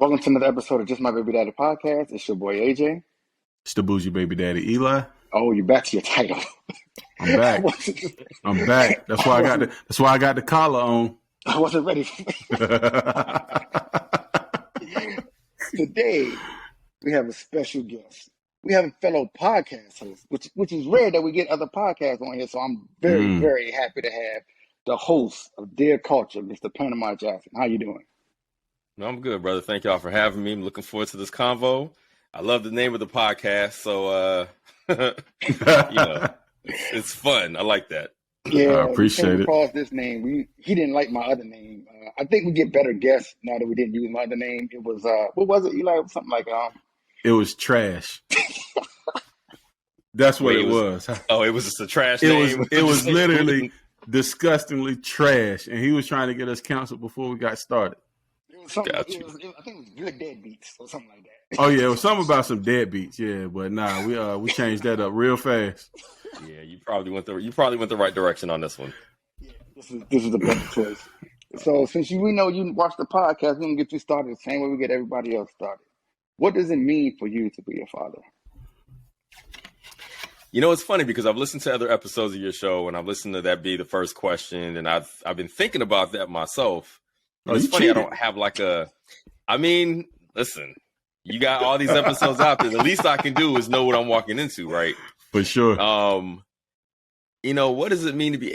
Welcome to another episode of Just My Baby Daddy podcast. It's your boy AJ. It's the bougie baby daddy Eli. Oh, you're back to your title. I'm back. I'm back. That's why I got the collar on. I wasn't ready for Today, we have a special guest. We have a fellow podcast host, which is rare that we get other podcasts on here. So I'm very, very happy to have the host of Dear Culture, Mr. Panama Jackson. How you doing? No, I'm good, brother. Thank y'all for having me. I'm looking forward to this convo. I love the name of the podcast, so it's fun. I like that. Yeah, I appreciate it. Across this name, he didn't like my other name. I think we get better guests now that we didn't use my other name. It was what was it, Eli? Something like It was trash. That's what it was. Oh, it was just a trash name. It was literally disgustingly trash, and he was trying to get us canceled before we got started. I think it was good deadbeats or something like that. Oh yeah, it was something about some deadbeats. Yeah, but nah, we changed that up real fast. Yeah, you probably went the right direction on this one. Yeah, this is the best choice. So since we know you watch the podcast, we're gonna get you started the same way we get everybody else started. What does it mean for you to be a father? You know, it's funny because I've listened to other episodes of your show, and I've listened to that be the first question, and I've been thinking about that myself. It's funny, cheated. I don't have listen, you got all these episodes out there. The least I can do is know what I'm walking into, right? For sure. What does it mean to be?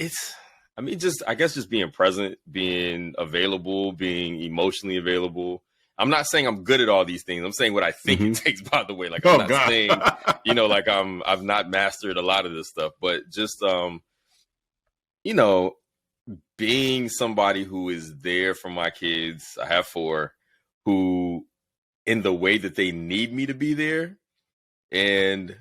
I guess just being present, being available, being emotionally available. I'm not saying I'm good at all these things. I'm saying what I think it takes, by the way. Like, I'm not saying, I've not mastered a lot of this stuff, but just, being somebody who is there for my kids. I have 4 who in the way that they need me to be there. And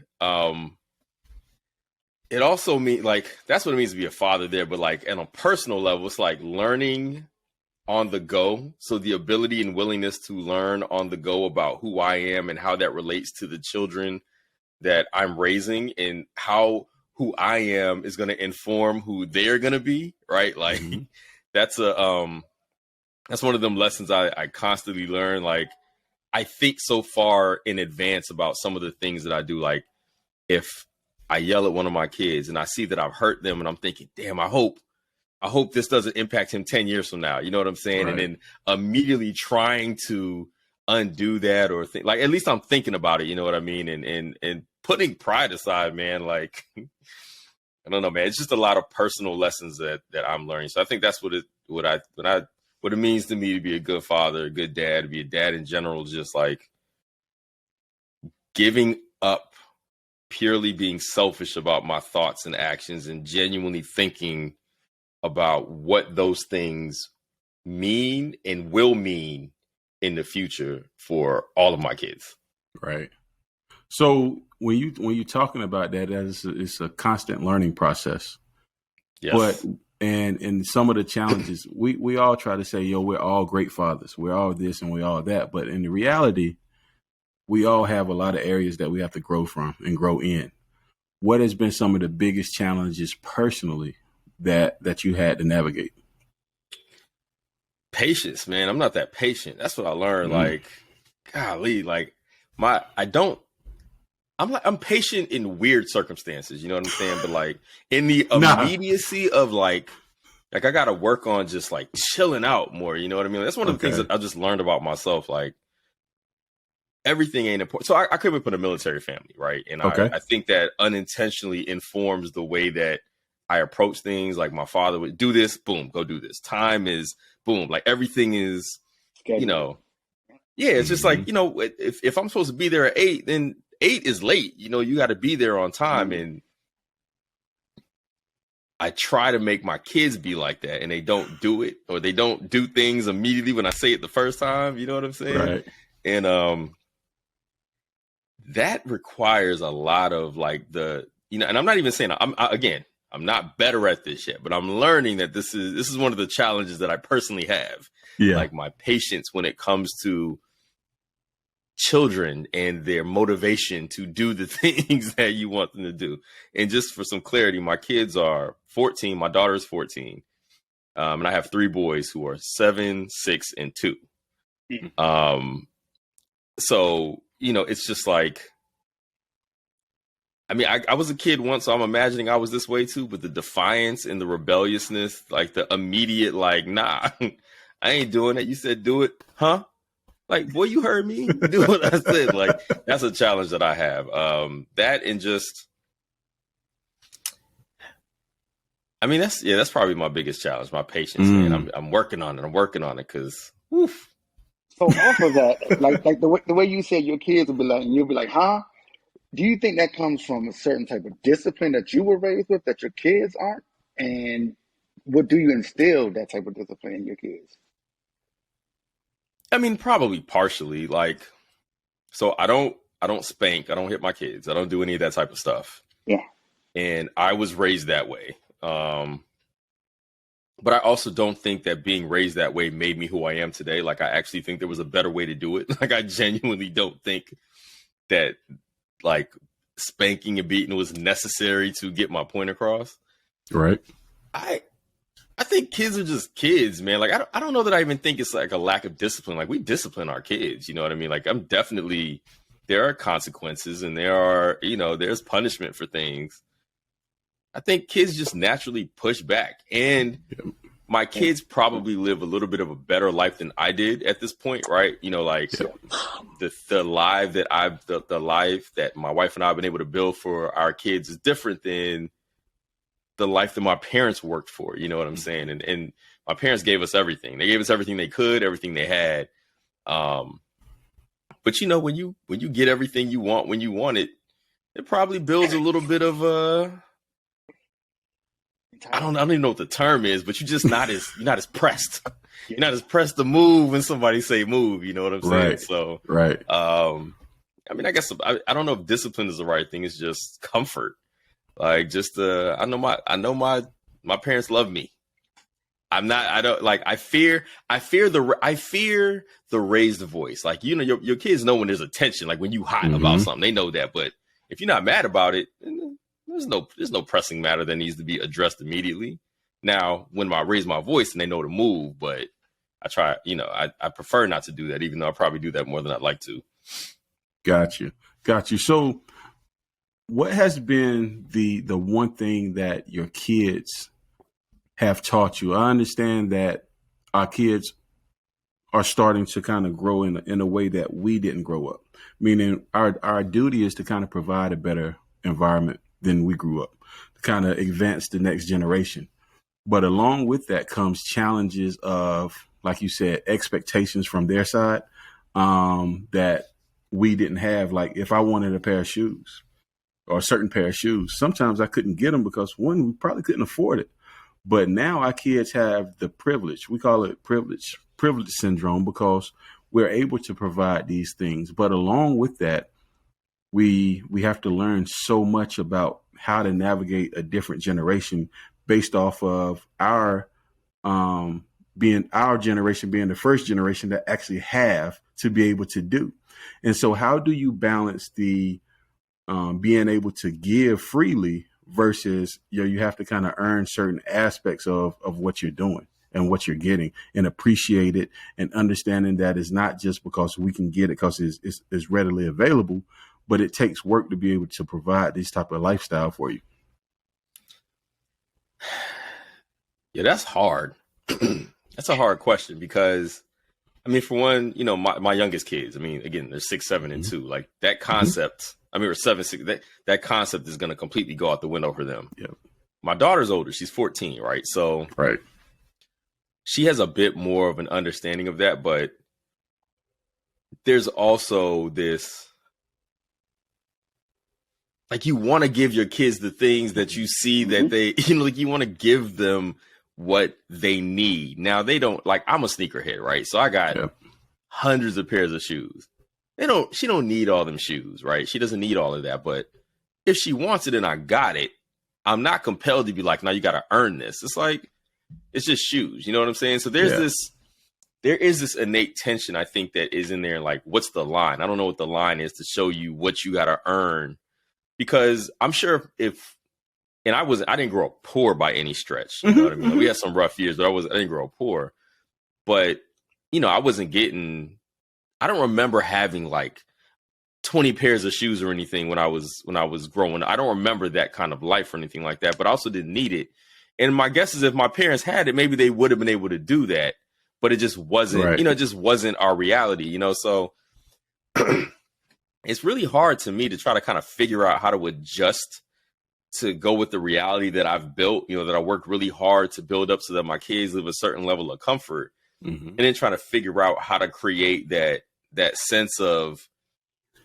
it also means that's what it means to be a father there. But on a personal level, it's like learning on the go. So the ability and willingness to learn on the go about who I am and how that relates to the children that I'm raising and how who I am is going to inform who they're going to be, right? That's one of them lessons I constantly learn. I think so far in advance about some of the things that I do. Like if I yell at one of my kids and I see that I've hurt them and I'm thinking, damn, I hope this doesn't impact him 10 years from now. You know what I'm saying? Right. And then immediately trying to undo that or at least I'm thinking about it. You know what I mean? And putting pride aside, man, I don't know, man. It's just a lot of personal lessons that I'm learning. So I think that's what it means to me to be a good father, a good dad, to be a dad in general, just giving up purely being selfish about my thoughts and actions and genuinely thinking about what those things mean and will mean in the future for all of my kids. Right. So when you're talking about that, it's a constant learning process. Yes. But and some of the challenges, we all try to say, we're all great fathers. We're all this and we're all that. But in the reality, we all have a lot of areas that we have to grow from and grow in. What has been some of the biggest challenges personally that you had to navigate? Patience, man. I'm not that patient. That's what I learned. I'm patient in weird circumstances, you know what I'm saying? But in the immediacy of I got to work on just chilling out more, you know what I mean? That's one of the things that I just learned about myself. Everything ain't important. So I came up in a military family, right? And I think that unintentionally informs the way that I approach things. Like my father would do this, boom, go do this. Time is boom. Everything is, it's just if I'm supposed to be there at 8, then 8 is late. You got to be there on time. And I try to make my kids be like that, and they don't do it, or they don't do things immediately when I say it the first time. You know what I'm saying? Right. And that requires a lot of and I'm not even saying I'm not better at this yet, but I'm learning that this is one of the challenges that I personally have. Yeah. My patience when it comes to children and their motivation to do the things that you want them to do. And just for some clarity, my kids are 14. My daughter is 14. And I have 3 boys who are 7, 6, and 2. So, it's just like, I mean, I was a kid once, so I'm imagining I was this way too, but the defiance and the rebelliousness, like the immediate, like, nah, I ain't doing it. You said do it, huh? Like, boy, you heard me do what I said. Like, that's a challenge that I have. That and just, I mean, that's probably my biggest challenge, my patience, man. I'm working on it. I'm working on it because, woof. So off of that, like the way you said your kids will be like, and you'll be like, huh? Do you think that comes from a certain type of discipline that you were raised with that your kids aren't? And what do you instill that type of discipline in your kids? I mean, probably partially. Like, so I don't spank. I don't hit my kids. I don't do any of that type of stuff. Yeah. And I was raised that way. But I also don't think that being raised that way made me who I am today. Like, I actually think there was a better way to do it. Like, I genuinely don't think that, like, spanking and beating was necessary to get my point across. Right. I think kids are just kids, man. Like, I don't know that I even think it's like a lack of discipline. Like, we discipline our kids, you know what I mean? Like, there are consequences and there's punishment for things. I think kids just naturally push back. And my kids probably live a little bit of a better life than I did at this point, right? The life that my wife and I have been able to build for our kids is different than the life that my parents worked for. You know what I'm saying? And my parents gave us everything. They gave us everything they could, everything they had. But when you get everything you want when you want it, it probably builds a little bit of I don't even know what the term is, but you're not as pressed. You're not as pressed to move when somebody say move. You know what I'm saying? Right. So right. I mean, I guess I don't know if discipline is the right thing. It's just comfort. Like, just I know my parents love me. I fear the raised voice. Like, your kids know when there's a tension, like when you hot about something, they know that. But if you're not mad about it, there's no pressing matter that needs to be addressed immediately. Now, when I raise my voice and they know to move, but I try, I prefer not to do that, even though I probably do that more than I'd like to. Got you. So what has been the one thing that your kids have taught you? I understand that our kids are starting to kind of grow in a way that we didn't grow up, meaning our duty is to kind of provide a better environment than we grew up, to kind of advance the next generation. But along with that comes challenges of, like you said, expectations from their side that we didn't have. Like, if I wanted a pair of shoes or a certain pair of shoes, sometimes I couldn't get them because, one, we probably couldn't afford it. But now our kids have the privilege. We call it privilege syndrome, because we're able to provide these things. But along with that, we have to learn so much about how to navigate a different generation based off of our generation being the first generation that actually have to be able to do. And so how do you balance the being able to give freely versus you have to kind of earn certain aspects of what you're doing and what you're getting, and appreciate it, and understanding that it's not just because we can get it because it's readily available, but it takes work to be able to provide this type of lifestyle for you. Yeah, that's hard. That's a hard question because, I mean, for one, my youngest kids, I mean, again, they're 6, 7, and 2. Like, that concept, or 7, 6, that concept is going to completely go out the window for them. Yeah. My daughter's older. She's 14, right? So right. She has a bit more of an understanding of that, but there's also this, like, you want to give your kids the things that you see that they, like, you want to give them what they need. Now, they don't, like, I'm a sneakerhead, right? So I got hundreds of pairs of shoes. She don't need all them shoes, right? She doesn't need all of that. But if she wants it and I got it, I'm not compelled to be like, no, you got to earn this. It's like, it's just shoes. You know what I'm saying? So there is this innate tension, I think, that is in there. Like, what's the line? I don't know what the line is to show you what you got to earn, because I'm sure and I didn't grow up poor by any stretch. You know what I mean? We had some rough years, but I didn't grow up poor. But, I wasn't getting I don't remember having like 20 pairs of shoes or anything when I was growing. I don't remember that kind of life or anything like that, but I also didn't need it. And my guess is if my parents had it, maybe they would have been able to do that, but it just wasn't, Right. it just wasn't our reality, so it's really hard to me to try to kind of figure out how to adjust to go with the reality that I've built, that I worked really hard to build up so that my kids live a certain level of comfort. And then trying to figure out how to create that sense of,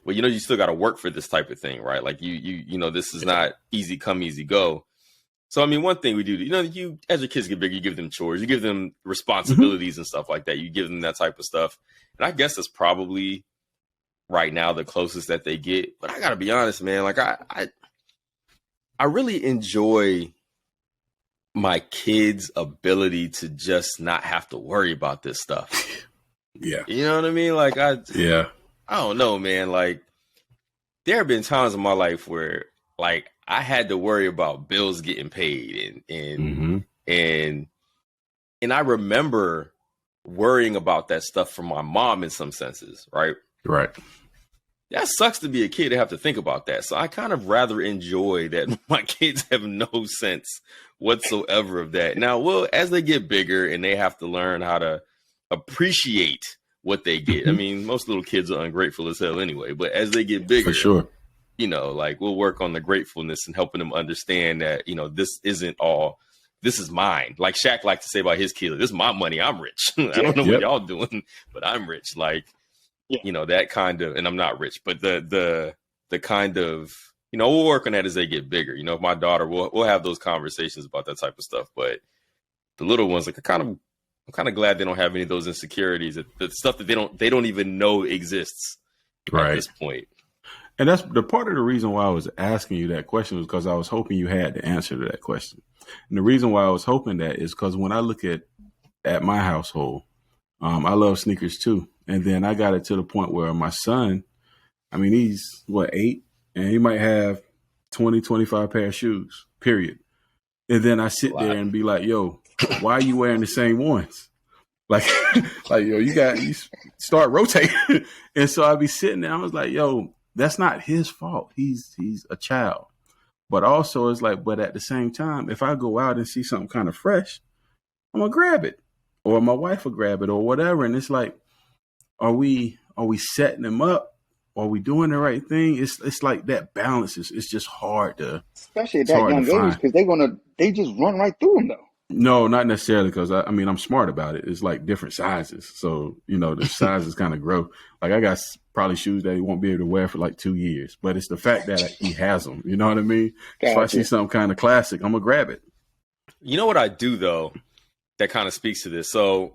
well, you still got to work for this type of thing, right? Like this is not easy come, easy go. So, I mean, one thing we do, you as your kids get bigger, you give them chores, you give them responsibilities and stuff like that. You give them that type of stuff. And I guess that's probably right now the closest that they get. But I got to be honest, man, like I really enjoy my kids' ability to just not have to worry about this stuff. Yeah. You know what I mean? Like, I don't know, man. Like, there have been times in my life where, like, I had to worry about bills getting paid and I remember worrying about that stuff from my mom in some senses, right? Right. That sucks to be a kid to have to think about that. So I kind of rather enjoy that my kids have no sense whatsoever of that. Now, well, as they get bigger and they have to learn how to appreciate what they get. I mean, most little kids are ungrateful as hell anyway, but as they get bigger, for sure, like we'll work on the gratefulness and helping them understand that, this isn't all, this is mine. Like Shaq liked to say about his kids, this is my money. I'm rich. I don't know what y'all doing, but I'm rich. Like, that kind of, and I'm not rich, but the kind of, we'll work on that as they get bigger. If my daughter, we'll have those conversations about that type of stuff. But the little ones, like, I'm kind of glad they don't have any of those insecurities, the stuff that they don't even know exists at this point. And that's the part of the reason why I was asking you that question was because I was hoping you had the answer to that question. And the reason why I was hoping that is because when I look at my household, I love sneakers too. And then I got it to the point where my son, I mean, he's 8, and he might have 20, 25 pair of shoes, period. And then I sit there and be like, yo, why are you wearing the same ones? Like, yo, you start rotating. And so I'd be sitting there. I was like, yo, that's not his fault. He's a child. But also it's like, but at the same time, if I go out and see something kind of fresh, I'm going to grab it, or my wife will grab it or whatever. And it's like, are we setting them up? Are we doing the right thing? It's like that balance it's just hard to, especially at that young age, because they just run right through them though. No, not necessarily, because I mean, I'm smart about it. It's like different sizes. So, the sizes kind of grow. Like I got probably shoes that he won't be able to wear for like 2 years, but it's the fact that he has them. You know what I mean? Gotcha. If I see something kind of classic, I'm going to grab it. You know what I do though, that kind of speaks to this. So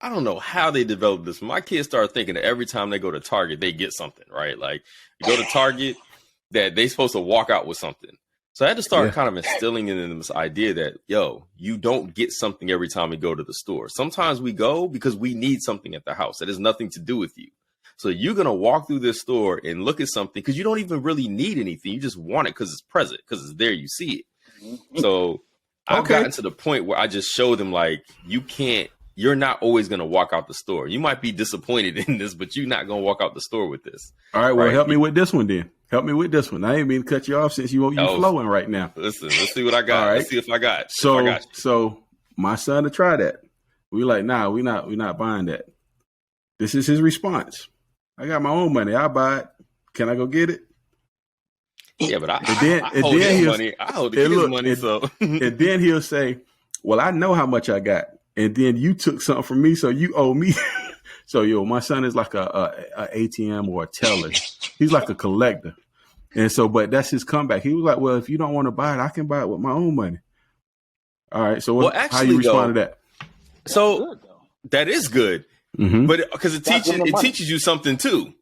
I don't know how they developed this. My kids start thinking that every time they go to Target, they get something, right? Like you go to Target, that they supposed to walk out with something. So I had to start kind of instilling in them this idea that, yo, you don't get something every time we go to the store. Sometimes we go because we need something at the house that has nothing to do with you. So you're going to walk through this store and look at something because you don't even really need anything. You just want it because it's present, because it's there. You see it. So I've gotten to the point where I just show them, like, you're not always going to walk out the store. You might be disappointed in this, but you're not going to walk out the store with this. All right. Well, help me with this one then. Help me with this one. I ain't mean to cut you off since you're flowing right now. Listen, let's see what I got. All right. Let's see if I got. So my son to try that. We like, nah, we're not buying that. This is his response. I got my own money. I'll buy it. Can I go get it? Yeah, but I hold his money. I hold his money. So and then he'll say, well, I know how much I got. And then you took something from me, so you owe me. So, my son is like a ATM or a teller. He's like a collector. And so, but that's his comeback. He was like, well, if you don't want to buy it, I can buy it with my own money. All right. So how you respond to that? So that is good. Mm-hmm. But because it teaches you something too.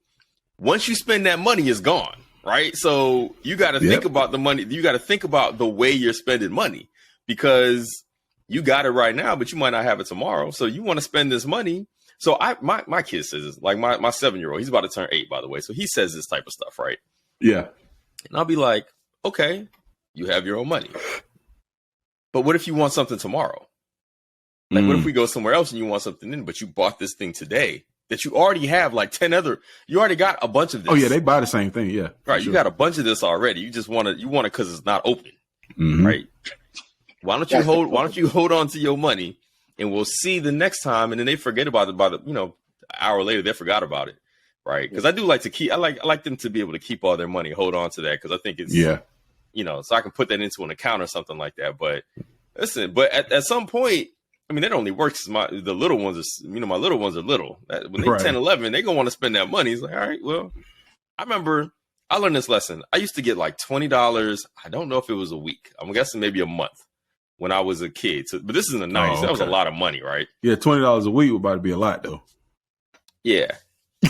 Once you spend that money, it's gone. Right. So you got to think about the money. You got to think about the way you're spending money, because you got it right now, but you might not have it tomorrow. So you want to spend this money. So my kid says this, like my 7-year-old, he's about to turn 8, by the way. So he says this type of stuff, right? Yeah. And I'll be like, okay, you have your own money. But what if you want something tomorrow? Like, what if we go somewhere else and you want something in, but you bought this thing today? that you already have like 10 other, you already got a bunch of this. Oh yeah, they buy the same thing. Yeah. Right. You got a bunch of this already. You just want it because it's not open. Right. Why don't you hold on to your money and we'll see the next time. And then they forget about it an hour later, they forgot about it. Right. Because I do like to keep, I like them to be able to keep all their money, hold on to that. Because I think it's, so I can put that into an account or something like that. But listen, at some point, I mean, that only works. My little ones are little. When they're 10, 11, they're going to want to spend that money. It's like, all right, well, I remember I learned this lesson. I used to get like $20. I don't know if it was a week. I'm guessing maybe a month when I was a kid. So, but this is in the 90s. That was a lot of money, right? Yeah, $20 a week would about to be a lot, though. Yeah.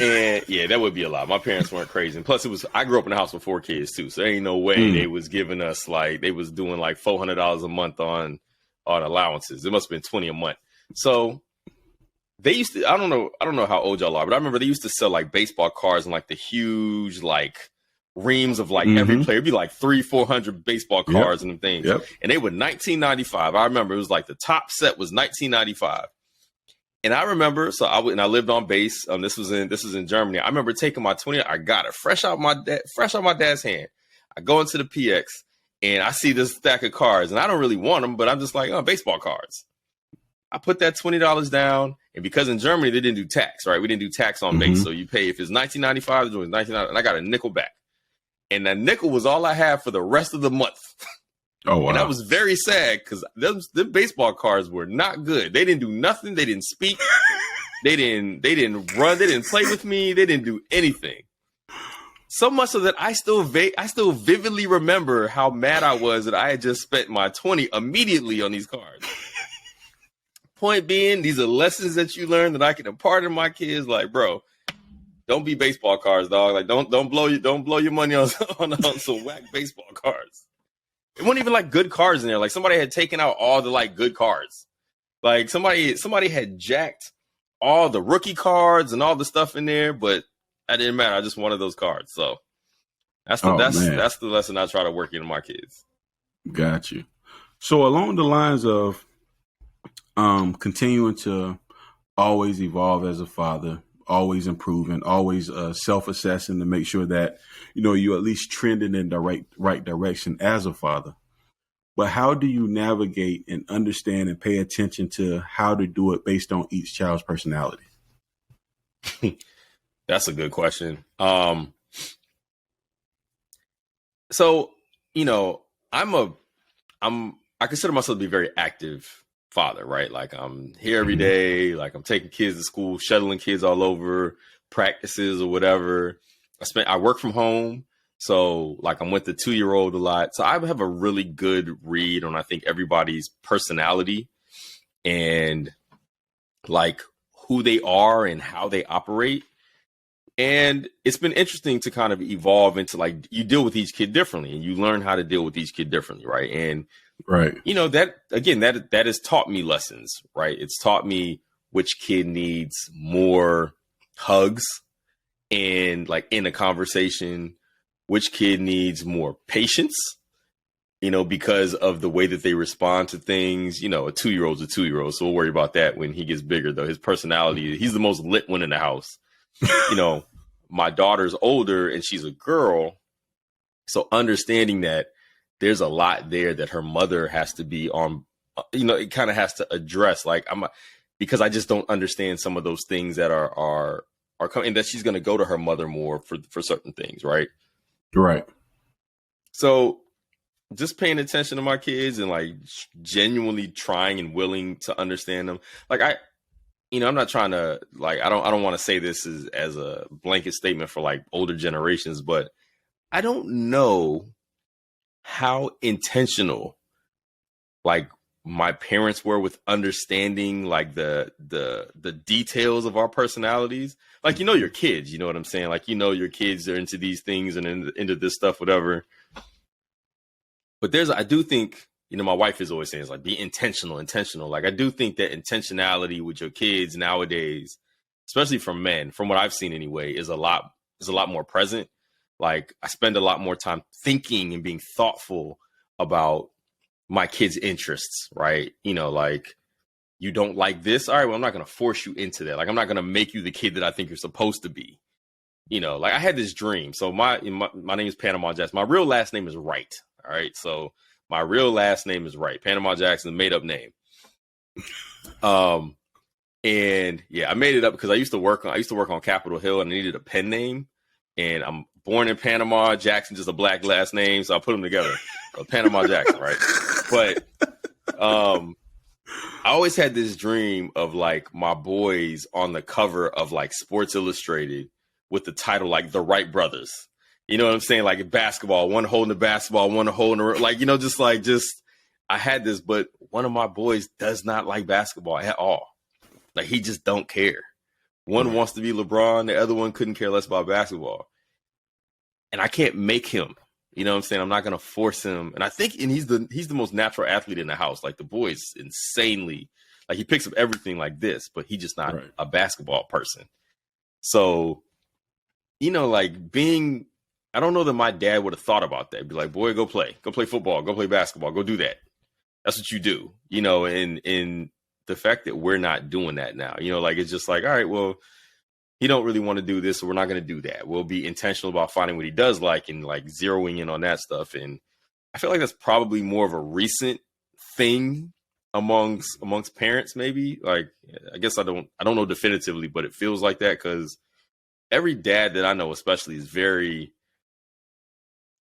And yeah, that would be a lot. My parents weren't crazy. And plus, I grew up in a house with 4 kids, too. So there ain't no way they was giving us they was doing like $400 a month on allowances. It must have been 20 a month. So they used to, I don't know how old y'all are, but I remember they used to sell like baseball cards and like the huge like reams of like every player. It'd be like 300-400 baseball cards and things. And they were $19.95. I remember it was like the top set was $19.95. And I remember, I lived on base. This was in Germany. I remember taking my 20. I got it fresh out my dad's hand. I go into the PX and I see this stack of cards, and I don't really want them, but I'm just like, oh, baseball cards. I put that $20 down, and because in Germany they didn't do tax, right? We didn't do tax on base, so you pay if it's $19.95, it was $19, and I got a nickel back, and that nickel was all I had for the rest of the month. Oh wow! And I was very sad because them baseball cards were not good. They didn't do nothing. They didn't speak. They didn't run. They didn't play with me. They didn't do anything. So much so that I still vividly remember how mad I was that I had just spent my 20 immediately on these cards. Point being, these are lessons that you learn that I can impart to my kids. Like, bro, don't be baseball cards, dog. Like, don't blow your money on some whack baseball cards. It wasn't even like good cards in there. Like somebody had taken out all the like good cards. Like somebody had jacked all the rookie cards and all the stuff in there, but that didn't matter. I just wanted those cards. So that's the lesson I try to work into my kids. Got you. So along the lines of continuing to always evolve as a father, always improving, always self-assessing to make sure that, you're at least trending in the right direction as a father. But how do you navigate and understand and pay attention to how to do it based on each child's personality? That's a good question. So, I consider myself to be a very active father, right? Like I'm here every day, like I'm taking kids to school, shuttling kids all over practices or whatever. I work from home. So like I'm with the 2-year-old a lot. So I have a really good read on, I think, everybody's personality and like who they are and how they operate. And it's been interesting to kind of evolve into like you deal with each kid differently and you learn how to deal with each kid differently. Right. And that has taught me lessons, right? It's taught me which kid needs more hugs and like in a conversation, which kid needs more patience, because of the way that they respond to things. A 2-year-old's a 2-year-old. So we'll worry about that when he gets bigger, though. His personality, he's the most lit one in the house. My daughter's older and she's a girl. So understanding that there's a lot there that her mother has to be on, it kind of has to address, like because I just don't understand some of those things that are coming, that she's going to go to her mother more for certain things. Right. Right. So just paying attention to my kids and like genuinely trying and willing to understand them. Like I'm not trying to like, I don't want to say this as a blanket statement for like older generations, but I don't know how intentional like my parents were with understanding like the details of our personalities. Like, your kids, you know what I'm saying? Like, your kids are into these things and into this stuff, whatever. But I do think, my wife is always saying, it's like, be intentional. Like, I do think that intentionality with your kids nowadays, especially from men, from what I've seen anyway, is a lot more present. Like, I spend a lot more time thinking and being thoughtful about my kids' interests, right? Like, you don't like this. All right, well, I'm not going to force you into that. Like, I'm not going to make you the kid that I think you're supposed to be. You know, like I had this dream. So my name is Panama Jackson. My real last name is Wright. All right. So my real last name is Wright. Panama Jackson, made up name. And yeah, I made it up because I used to work on Capitol Hill and I needed a pen name. And I'm born in Panama, Jackson, just a black last name. So I put them together. Panama Jackson, right? But I always had this dream of like my boys on the cover of like Sports Illustrated with the title like the Wright brothers. You know what I'm saying? Like basketball, one holding the basketball, one holding the, like, you know, just I had this, but one of my boys does not like basketball at all. Like he just don't care. One wants to be LeBron, the other one couldn't care less about basketball. And I can't make him. You know what I'm saying? I'm not going to force him. And I think he's the most natural athlete in the house. Like the boy's insanely, like he picks up everything like this, but he's just not a basketball person. So, you know, like I don't know that my dad would have thought about that. Be like, boy, go play football, go play basketball, go do that. That's what you do, you know, and the fact that we're not doing that now, you know, like, it's just like, all right, well, he don't really want to do this, so we're not going to do that. We'll be intentional about finding what he does like and like zeroing in on that stuff. And I feel like that's probably more of a recent thing amongst parents, maybe. Like, I guess I don't know definitively, but it feels like that because every dad that I know, especially, is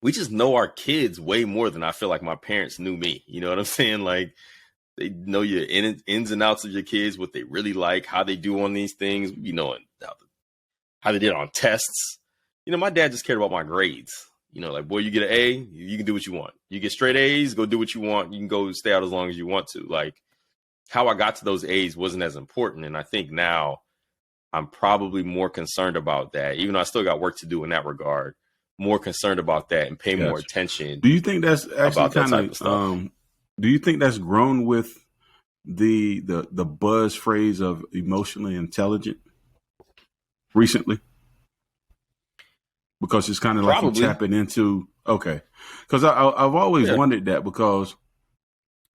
we just know our kids way more than I feel like my parents knew me. You know what I'm saying? Like, they know your ins and outs of your kids, what they really like, how they do on these things, you know, and how they did on tests. You know, my dad just cared about my grades. You know, like, boy, you get an A, you can do what you want. You get straight A's, go do what you want. You can go stay out as long as you want to. Like, how I got to those A's wasn't as important. And I think now I'm probably more concerned about that, even though I still got work to do in that regard, more concerned about that and pay more attention. Do you think that's actually kind of do you think that's grown with the buzz phrase of emotionally intelligent recently? Because it's kind of like you tapping into, okay. Because I've always wondered that, because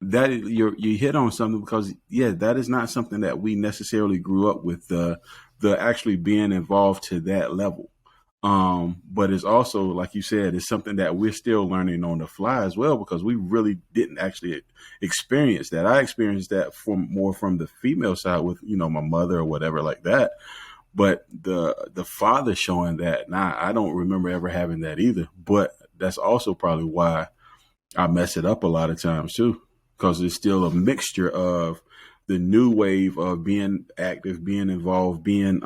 that you hit on something, because that is not something that we necessarily grew up with, the actually being involved to that level. But it's also, like you said, it's something that we're still learning on the fly as well, because we really didn't actually experience that. I experienced that more from the female side with, you know, my mother or whatever like that. But the father showing that, I don't remember ever having that either. But that's also probably why I mess it up a lot of times too, because it's still a mixture of the new wave of being active, being involved, being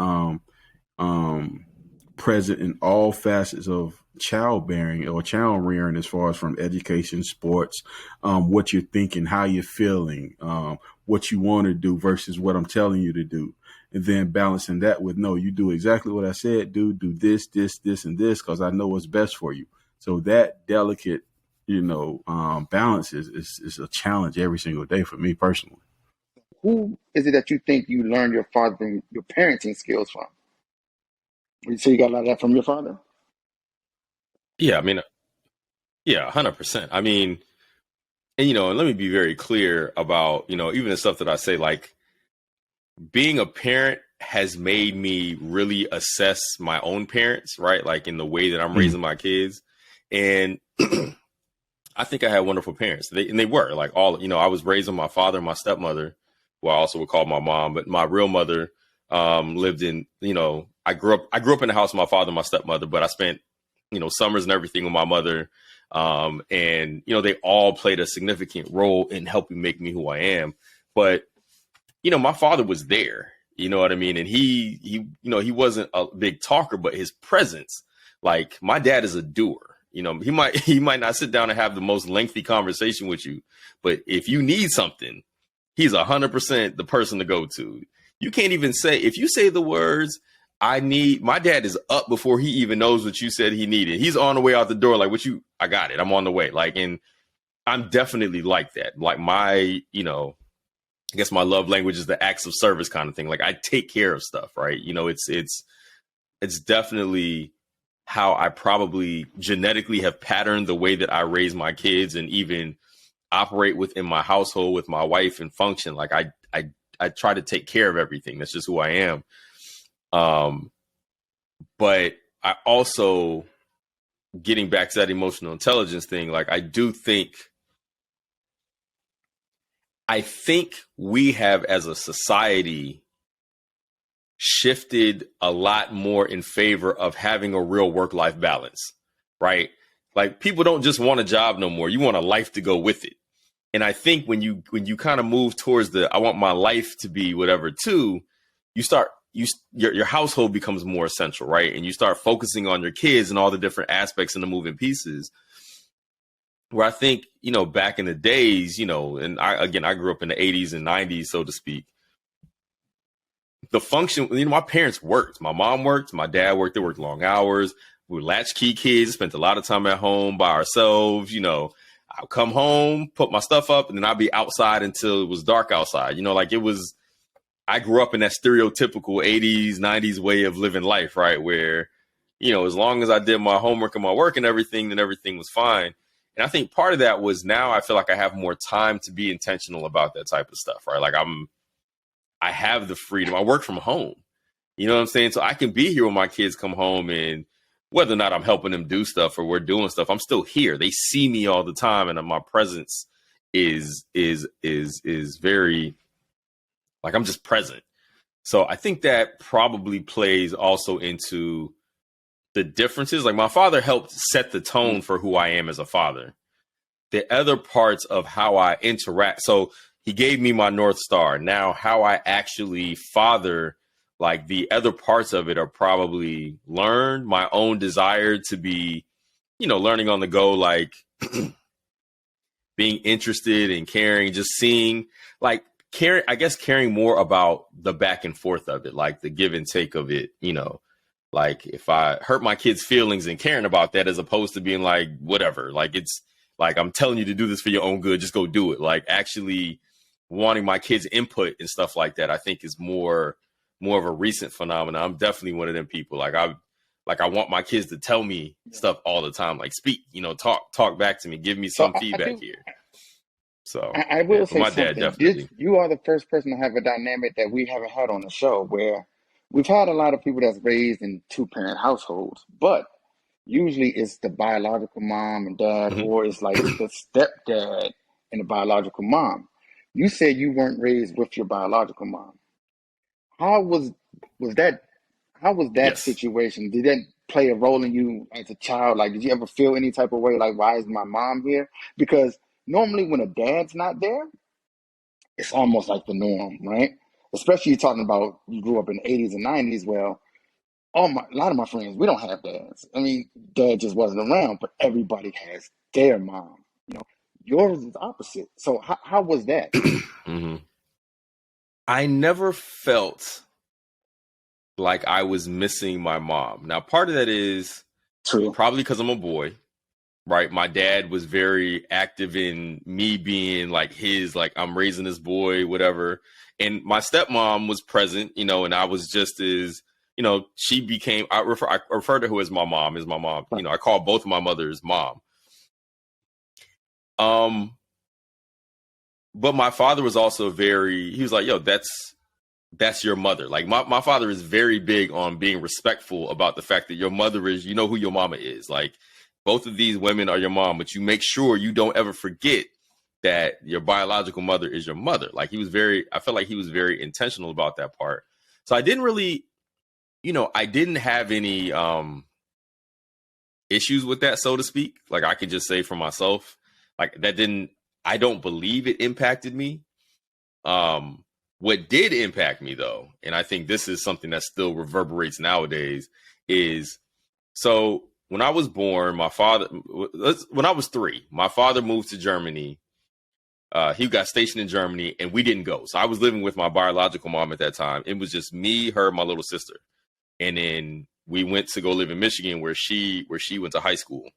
present in all facets of childbearing or child rearing, as far as from education, sports, what you're thinking, how you're feeling, what you want to do versus what I'm telling you to do. And then balancing that with, no, you do exactly what I said, do this, and this, because I know what's best for you. So that delicate, you know, balance is a challenge every single day for me personally. Who is it that you think you learned your parenting skills from? You say you got a lot of that from your father? Yeah, I mean, 100%. I mean, and, you know, and let me be very clear about, you know, even the stuff that I say, like, being a parent has made me really assess my own parents, right? Like, in the way that I'm raising my kids. And I think I had wonderful parents. They were like all, you know, I was raised with my father and my stepmother, who I also would call my mom, but my real mother lived in, you know, I grew up in the house with my father and my stepmother, but I spent, you know, summers and everything with my mother. And, you know, they all played a significant role in helping make me who I am. But, you know, my father was there, you know what I mean? And he, you know, he wasn't a big talker, but his presence, like, my dad is a doer. You know, he might not sit down and have the most lengthy conversation with you, but if you need something, he's 100% the person to go to. You can't even say, if you say the words, my dad is up before he even knows what you said he needed. He's on the way out the door. Like, I got it. I'm on the way. Like, and I'm definitely like that. Like, my, you know, I guess my love language is the acts of service kind of thing. Like, I take care of stuff, right? You know, it's definitely how I probably genetically have patterned the way that I raise my kids and even operate within my household with my wife and function. Like, I try to take care of everything. That's just who I am. But I also, getting back to that emotional intelligence thing, like I think we have as a society shifted a lot more in favor of having a real work-life balance, right? Like people don't just want a job no more. You want a life to go with it. And I think when you kind of move towards I want my life to be whatever too, your household becomes more essential, right? And you start focusing on your kids and all the different aspects and the moving pieces. Where I think, back in the days, and I grew up in the 80s and 90s, so to speak. The function, my parents worked. My mom worked. My dad worked. They worked long hours. We were latchkey kids, spent a lot of time at home by ourselves. I'll come home, put my stuff up, and then I'll be outside until it was dark outside. I grew up in that stereotypical 80s, 90s way of living life, right? Where, as long as I did my homework and my work and everything, then everything was fine. And I think part of that was now I feel like I have more time to be intentional about that type of stuff, right? Like I have the freedom. I work from home. You know what I'm saying? So I can be here when my kids come home, and whether or not I'm helping them do stuff or we're doing stuff, I'm still here. They see me all the time, and my presence is very, like, I'm just present. So I think that probably plays also into the differences. Like my father helped set the tone for who I am as a father. The other parts of how I interact. So he gave me my North Star. Now, how I actually father, like the other parts of it are probably learned. My own desire to be, learning on the go, like being interested and caring, just seeing, like caring more about the back and forth of it, like the give and take of it, like if I hurt my kids' feelings and caring about that, as opposed to being like, whatever, like it's like, I'm telling you to do this for your own good, just go do it. Like actually wanting my kids' input and stuff like that, I think is more of a recent phenomenon. I'm definitely one of them people. Like I want my kids to tell me stuff all the time, like speak, talk back to me, give me some feedback here. So I will say my something. dad definitely. You are the first person to have a dynamic that we haven't had on the show, where we've had a lot of people that's raised in two-parent households, but usually it's the biological mom and dad, or it's like the stepdad and the biological mom. You said you weren't raised with your biological mom. How was that? How was that Yes. situation? Did that play a role in you as a child? Like, did you ever feel any type of way, like, why is my mom here? Because normally when a dad's not there, it's almost like the norm, right? Especially you're talking about you grew up in the 80s and 90s. Well, a lot of my friends, we don't have dads. I mean, dad just wasn't around, but everybody has their mom. Yours is opposite. So how was that? I never felt like I was missing my mom. Now, part of that is True. Probably because I'm a boy, right? My dad was very active in me being like I'm raising this boy, whatever. And my stepmom was present, and I was just as, she became, I refer to her as my mom, I call both of my mothers mom. But my father was also he was like, yo, that's your mother. Like my father is very big on being respectful about the fact that your mother is, who your mama is. Like both of these women are your mom, but you make sure you don't ever forget that your biological mother is your mother. Like I felt like he was very intentional about that part. So I didn't really, I didn't have any issues with that, so to speak. Like I could just say for myself, like I don't believe it impacted me. What did impact me though, and I think this is something that still reverberates nowadays, is so when I was born, when I was 3, my father moved to Germany. He got stationed in Germany and we didn't go. So I was living with my biological mom at that time. It was just me, her, my little sister. And then we went to go live in Michigan where she went to high school.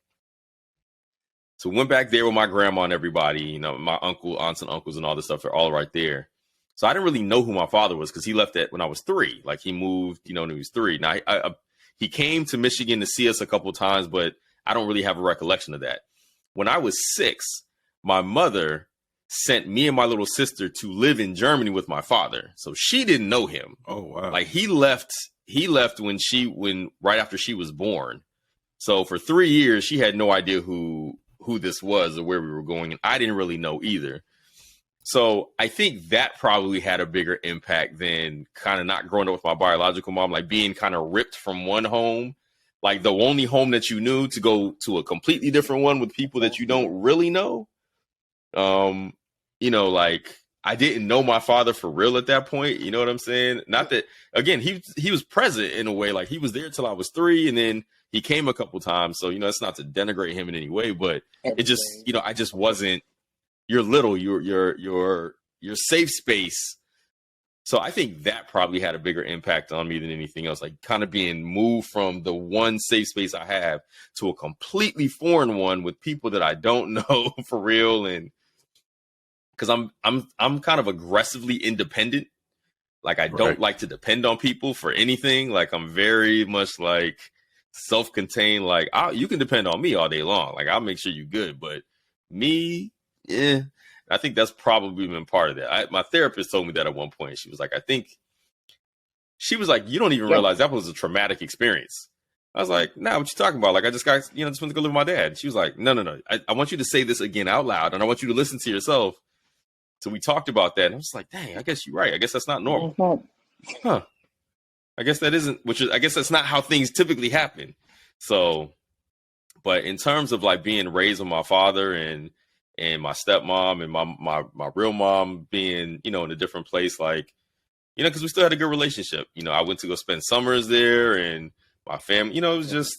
So we went back there with my grandma and everybody, my aunts and uncles and all this stuff. They're all right there. So I didn't really know who my father was because he left when I was 3. Like he moved, when he was 3. Now he came to Michigan to see us a couple of times, but I don't really have a recollection of that. When I was 6, my mother sent me and my little sister to live in Germany with my father. So she didn't know him. Oh, wow. Like he left when right after she was born. So for 3 years, she had no idea who this was or where we were going. And I didn't really know either. So I think that probably had a bigger impact than kind of not growing up with my biological mom, like being kind of ripped from one home, like the only home that you knew, to go to a completely different one with people that you don't really know. You know, like I didn't know my father for real at that point. You know what I'm saying? Not that, again, he was present in a way, like he was there till I was 3, and then he came a couple times. So, you know, it's not to denigrate him in any way, but it just, you know, I just wasn't. You're little, your safe space. So I think that probably had a bigger impact on me than anything else. Like kind of being moved from the one safe space I have to a completely foreign one with people that I don't know for real. And because I'm kind of aggressively independent. Like I don't like to depend on people for anything. Like I'm very much like self-contained. Like you can depend on me all day long. Like I'll make sure you're good, but me. Yeah, I think that's probably been part of that. My therapist told me that at one point. She was like, you don't even realize that was a traumatic experience. I was like, nah, what you talking about? Like, I just got, just went to go live with my dad. She was like, no. I want you to say this again out loud, and I want you to listen to yourself. So we talked about that, and I was like, dang, I guess you're right. I guess that's not normal. Huh. I guess that isn't, I guess that's not how things typically happen. So, but in terms of like being raised with my father and my stepmom and my real mom being, in a different place, like, because we still had a good relationship. I went to go spend summers there, and my family, it was just,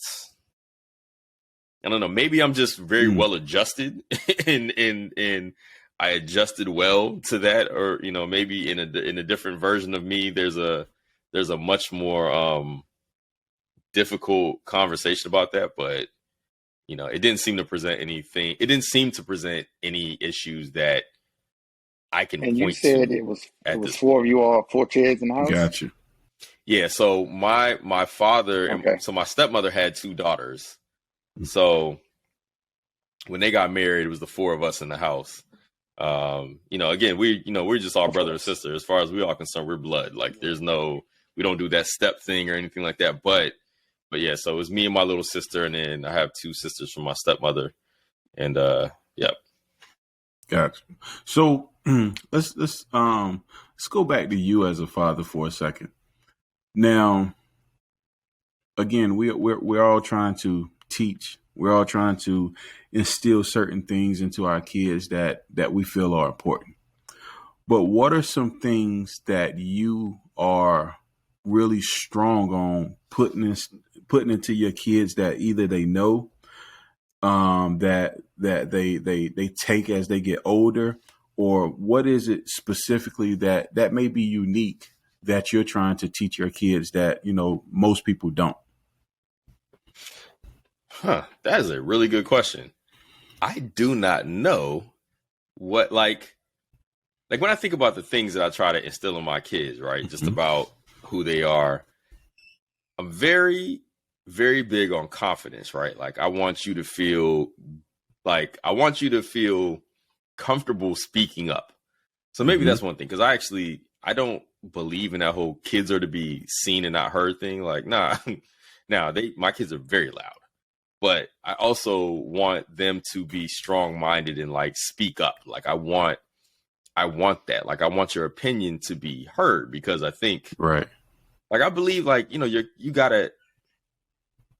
I don't know, maybe I'm just very well adjusted and I adjusted well to that, or, maybe in a different version of me, there's a much more difficult conversation about that, but it didn't seem to present anything. It didn't seem to present any issues that I can point to. And you said it was 4 of you all, 4 kids in the house? Gotcha. Yeah. So my father, and so my stepmother had 2 daughters. So when they got married, it was the 4 of us in the house. Again, we're just all brother and sister. As far as we're all concerned, we're blood. Like we don't do that step thing or anything like that. But yeah, so it was me and my little sister, and then I have 2 sisters from my stepmother, and yep. Gotcha. So let's go back to you as a father for a second. Now, again, we're all trying to teach. We're all trying to instill certain things into our kids that we feel are important. But what are some things that you are really strong on putting into your kids that either they know, that they take as they get older, or what is it specifically that may be unique that you're trying to teach your kids that, most people don't? That is a really good question. I do not know what, like when I think about the things that I try to instill in my kids, right? Just about who they are. I'm very, very big on confidence, right? Like I want you to feel comfortable speaking up. So maybe that's one thing. Cause I don't believe in that whole kids are to be seen and not heard thing. Like, nah, my kids are very loud, but I also want them to be strong-minded and like speak up. Like I want that. Like I want your opinion to be heard, because I think, right. Like I believe, like, you gotta,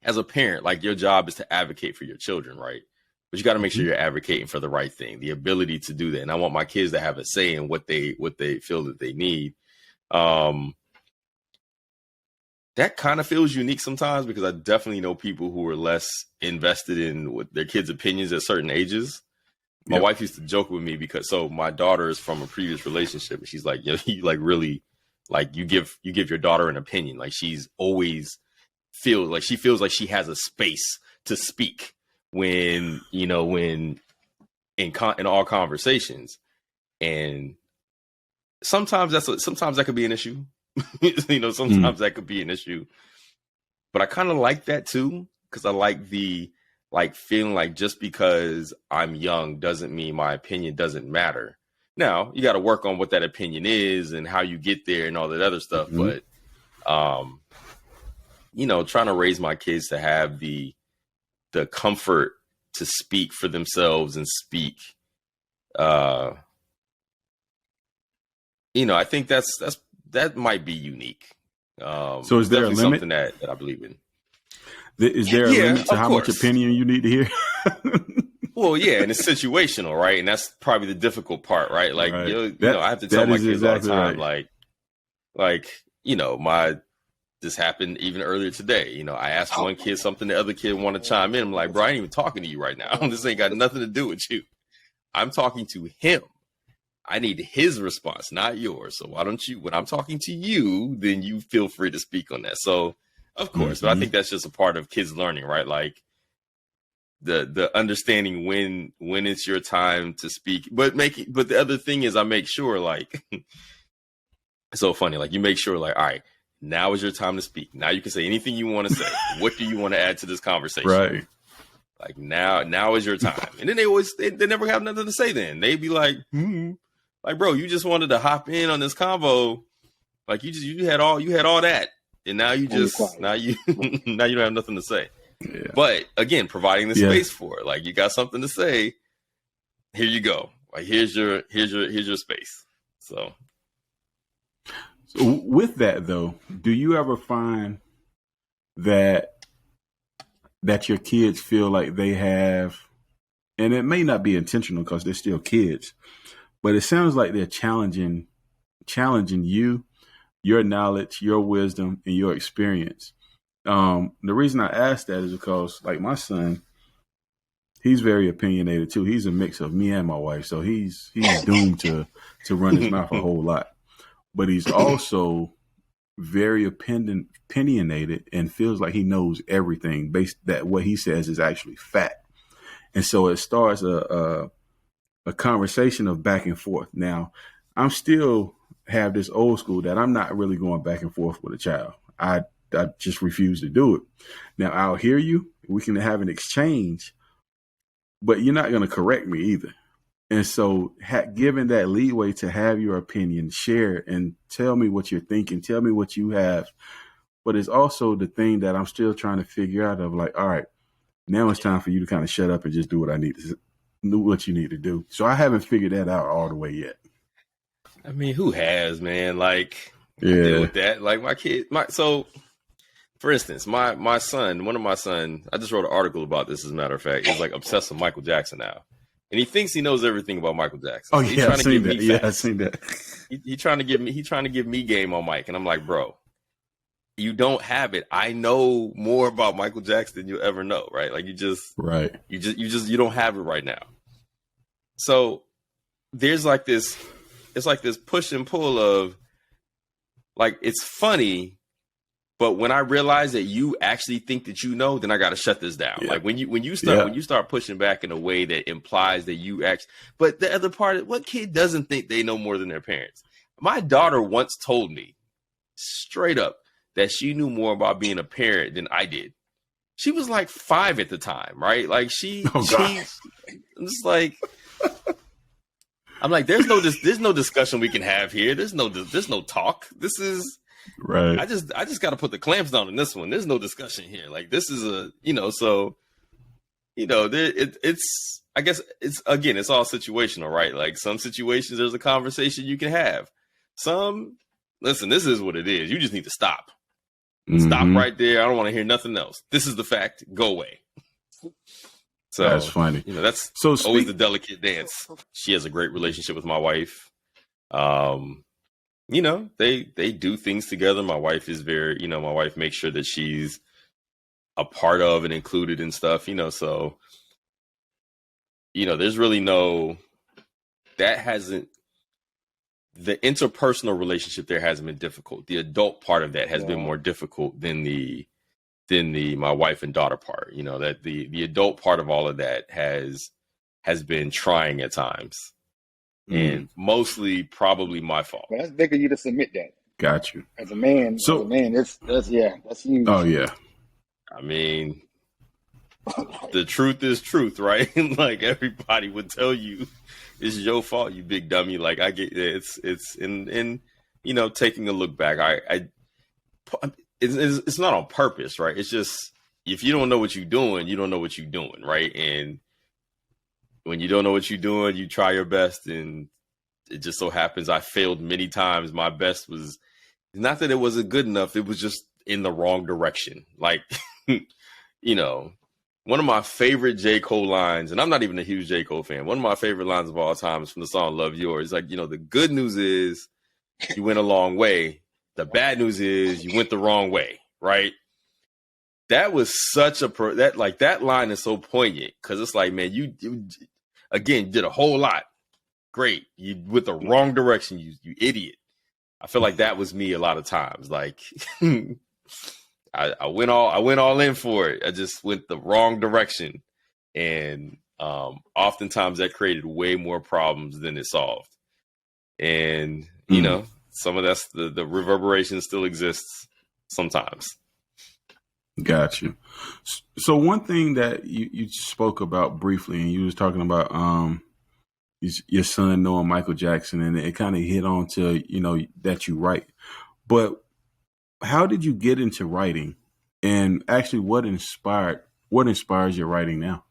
as a parent, like your job is to advocate for your children, right? But you got to make sure you're advocating for the right thing, the ability to do that. And I want my kids to have a say in what they feel that they need. That kind of feels unique sometimes, because I definitely know people who are less invested in what their kids' opinions at certain ages. My wife used to joke with me so my daughter is from a previous relationship, and she's like, you like really, like you give your daughter an opinion. Like she's always feels like she has a space to speak when in all conversations. And sometimes that could be an issue. Sometimes that could be an issue. But I kind of like that too, because I like the feeling like just because I'm young doesn't mean my opinion doesn't matter. Now you got to work on what that opinion is and how you get there and all that other stuff. Mm-hmm. But, you know, trying to raise my kids to have the comfort to speak for themselves and speak, you know, I think that might be unique. So is there a limit? Something that I believe in. Is there a limit to how much opinion you need to hear? Well, yeah, and it's situational, right? And that's probably the difficult part, right? Like, right. You know, I have to tell my kids exactly all the time, right. like, you know, this happened even earlier today. You know, I asked one kid something, the other kid wanted to chime in. I'm like, bro, I ain't even talking to you right now. This ain't got nothing to do with you. I'm talking to him. I need his response, not yours. So why don't you, when I'm talking to you, then you feel free to speak on that. So, of course, but I think that's just a part of kids learning, right? Like the understanding when it's your time to speak. But the other thing is I make sure, like, it's so funny. Like, you make sure, like, all right, now is your time to speak. Now you can say anything you want to say. What do you want to add to this conversation? Right. Like, now is your time. And then they never have nothing to say then. They be like, like, bro, you just wanted to hop in on this convo. Like, you had all that. And now you now you don't have nothing to say. Yeah. But again, providing the space for it. Like, you got something to say. Here you go. Like, here's your space. So with that though, do you ever find that your kids feel like they have, and it may not be intentional because they're still kids, but it sounds like they're challenging you, your knowledge, your wisdom, and your experience. The reason I ask that is because, like, my son, he's very opinionated too. He's a mix of me and my wife, so he's doomed to run his mouth a whole lot. But he's also very opinionated and feels like he knows everything based that what he says is actually fact. And so it starts a conversation of back and forth. Now, I'm still have this old school that I'm not really going back and forth with a child. I just refuse to do it. Now, I'll hear you. We can have an exchange, but you're not going to correct me either. And so given that leeway to have your opinion, share and tell me what you're thinking, tell me what you have. But it's also the thing that I'm still trying to figure out of, like, all right, now it's time for you to kind of shut up and just do what what you need to do. So I haven't figured that out all the way yet. I mean, who has, man? Like, I deal with that. Like, so for instance, my son, one of my sons, I just wrote an article about this, as a matter of fact, is like obsessed with Michael Jackson now. And he thinks he knows everything about Michael Jackson. Oh, yeah, I've seen that. Yeah, I've seen that. He's trying to give me game on Mike. And I'm like, bro, you don't have it. I know more about Michael Jackson than you'll ever know, right? Like, you don't have it right now. So there's like this, it's like this push and pull of, like, it's funny, but when I realize that you actually think that you know, then I got to shut this down. Yeah. Like, when you start pushing back in a way that implies that you actually, but the other part, what kid doesn't think they know more than their parents? My daughter once told me straight up that she knew more about being a parent than I did. She was like 5 at the time, right? Like, I'm just like, I'm like, there's no discussion we can have here. There's no talk. This is right. I just got to put the clamps down on this one. There's no discussion here. Like, this is so, it's, I guess it's all situational, right? Like, some situations there's a conversation you can have. Some, listen, this is what it is. You just need to stop. Mm-hmm. Stop right there. I don't want to hear nothing else. This is the fact. Go away. So that's funny. That's always the delicate dance. She has a great relationship with my wife. They do things together. My wife is very, my wife makes sure that she's a part of and included in stuff, so, there's really the interpersonal relationship there hasn't been difficult. The adult part of that has been more difficult than the my wife and daughter part, that the adult part of all of that has been trying at times. And mostly probably my fault. But that's big of you to submit that. Got you. As a man, that's huge. Oh yeah. I mean, The truth is truth, right? Like everybody would tell you, it's your fault, you big dummy. Like I get it's in taking a look back. It's not on purpose, right? It's just if you don't know what you're doing, you don't know what you're doing, right? And when you don't know what you're doing, you try your best, and it just so happens I failed many times. My best was not that it wasn't good enough; it was just in the wrong direction. Like, one of my favorite J. Cole lines, and I'm not even a huge J. Cole fan. One of my favorite lines of all time is from the song "Love Yours." Like, the good news is you went a long way. The bad news is you went the wrong way, right? That was such that line is so poignant because it's like, man, you again did a whole lot. Great, you went the wrong direction, you idiot. I feel like that was me a lot of times. Like I went all in for it. I just went the wrong direction, and oftentimes that created way more problems than it solved. And some of that's the reverberation still exists sometimes. Got you. So one thing that you spoke about briefly, and you was talking about your son knowing Michael Jackson, and it kind of hit on to that you write. But how did you get into writing, and actually what inspires your writing now?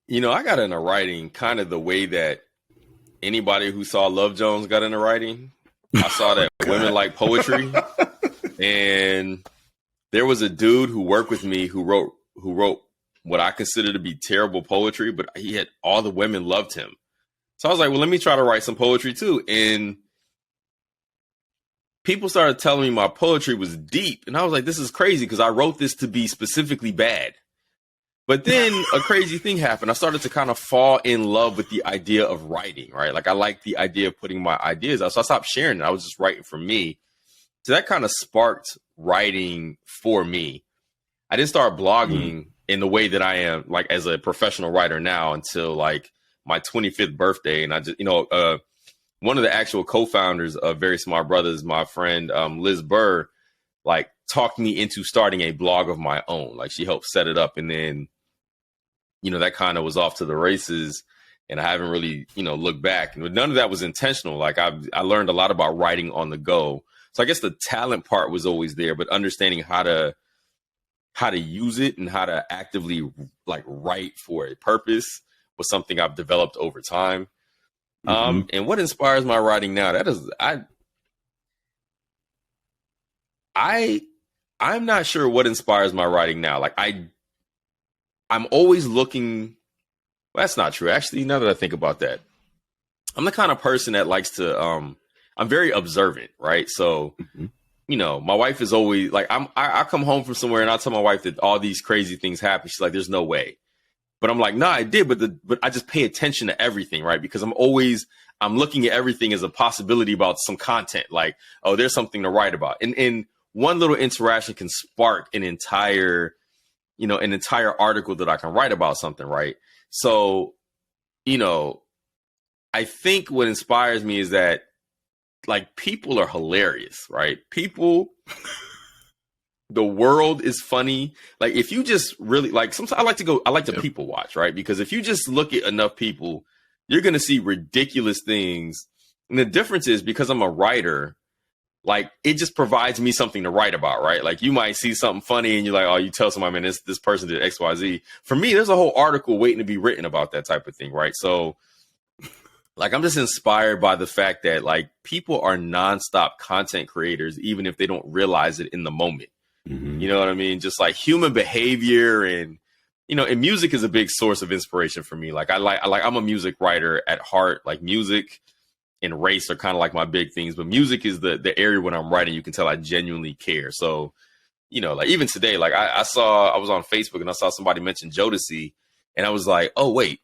I got into writing kind of the way that anybody who saw Love Jones got into writing. I saw that women like poetry. And there was a dude who worked with me who wrote what I consider to be terrible poetry, but all the women loved him. So I was like, well, let me try to write some poetry too. And people started telling me my poetry was deep. And I was like, this is crazy because I wrote this to be specifically bad. But then a crazy thing happened. I started to kind of fall in love with the idea of writing, right? Like I like the idea of putting my ideas out. So I stopped sharing it. I was just writing for me. So that kind of sparked writing for me. I didn't start blogging in the way that I am, like as a professional writer now, until like my 25th birthday. And I just, one of the actual co-founders of Very Smart Brothers, my friend Liz Burr, like talked me into starting a blog of my own. Like she helped set it up, and then that kind of was off to the races, and I haven't really looked back. And none of that was intentional. Like I learned a lot about writing on the go. So I guess the talent part was always there, but understanding how to use it and how to actively like write for a purpose was something I've developed over time. And what inspires my writing now? That is, I'm not sure what inspires my writing now. Like I'm always looking. Well, that's not true. Actually, now that I think about that, I'm the kind of person that likes to, I'm very observant, right? So, my wife is always like, I come home from somewhere and I tell my wife that all these crazy things happen. She's like, there's no way. But I'm like, nah, I did. But I just pay attention to everything, right? Because I'm looking at everything as a possibility about some content. Like, oh, there's something to write about. And one little interaction can spark an entire article that I can write about something, right? So, I think what inspires me is that like people are hilarious, right? The world is funny. Like if you just really like, sometimes I like to people watch, right? Because if you just look at enough people, you're going to see ridiculous things. And the difference is because I'm a writer, like it just provides me something to write about, right? Like you might see something funny and you're like, oh, you tell somebody, man, this person did X, Y, Z. For me, there's a whole article waiting to be written about that type of thing, right? So like, I'm just inspired by the fact that like people are nonstop content creators, even if they don't realize it in the moment. You know what I mean? Just like human behavior and music is a big source of inspiration for me. Like I'm a music writer at heart. Like music and race are kind of like my big things, but music is the area when I'm writing, you can tell I genuinely care. So, like even today, like I was on Facebook and I saw somebody mention Jodeci and I was like, oh wait,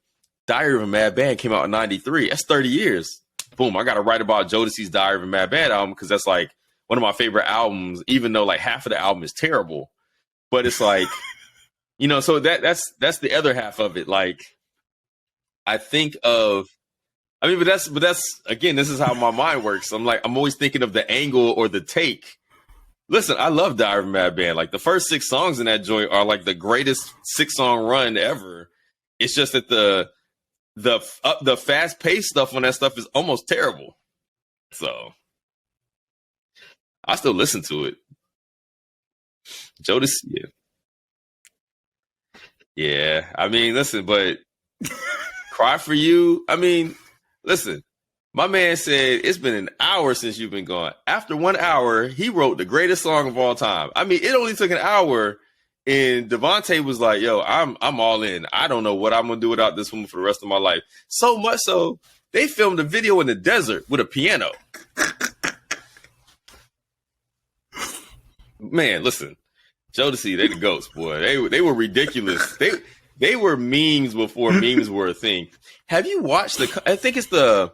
Diary of a Mad Band came out in 93. That's 30 years. Boom. I got to write about Jodeci's Diary of a Mad Band album because that's like one of my favorite albums, even though like half of the album is terrible. But it's like, so that's the other half of it. Like, I think of, but that's again, this is how my mind works. I'm always thinking of the angle or the take Listen, I love Diary of a Mad Band. Like the first 6 songs in that joint are like the greatest 6-song run ever. It's just that the fast paced stuff on that stuff is almost terrible. So I still listen to it. Jodeci, yeah. Yeah. I mean, listen, but Cry for You. I mean, listen, my man said it's been an hour since you've been gone. After 1 hour, he wrote the greatest song of all time. I mean, it only took an hour, and Devontae was like, "Yo, I'm all in. I don't know what I'm gonna do without this woman for the rest of my life." So much so, they filmed a video in the desert with a piano. Man, listen, Jodeci, they the goats, boy. They were ridiculous. They were memes before memes were a thing. Have you watched I think it's the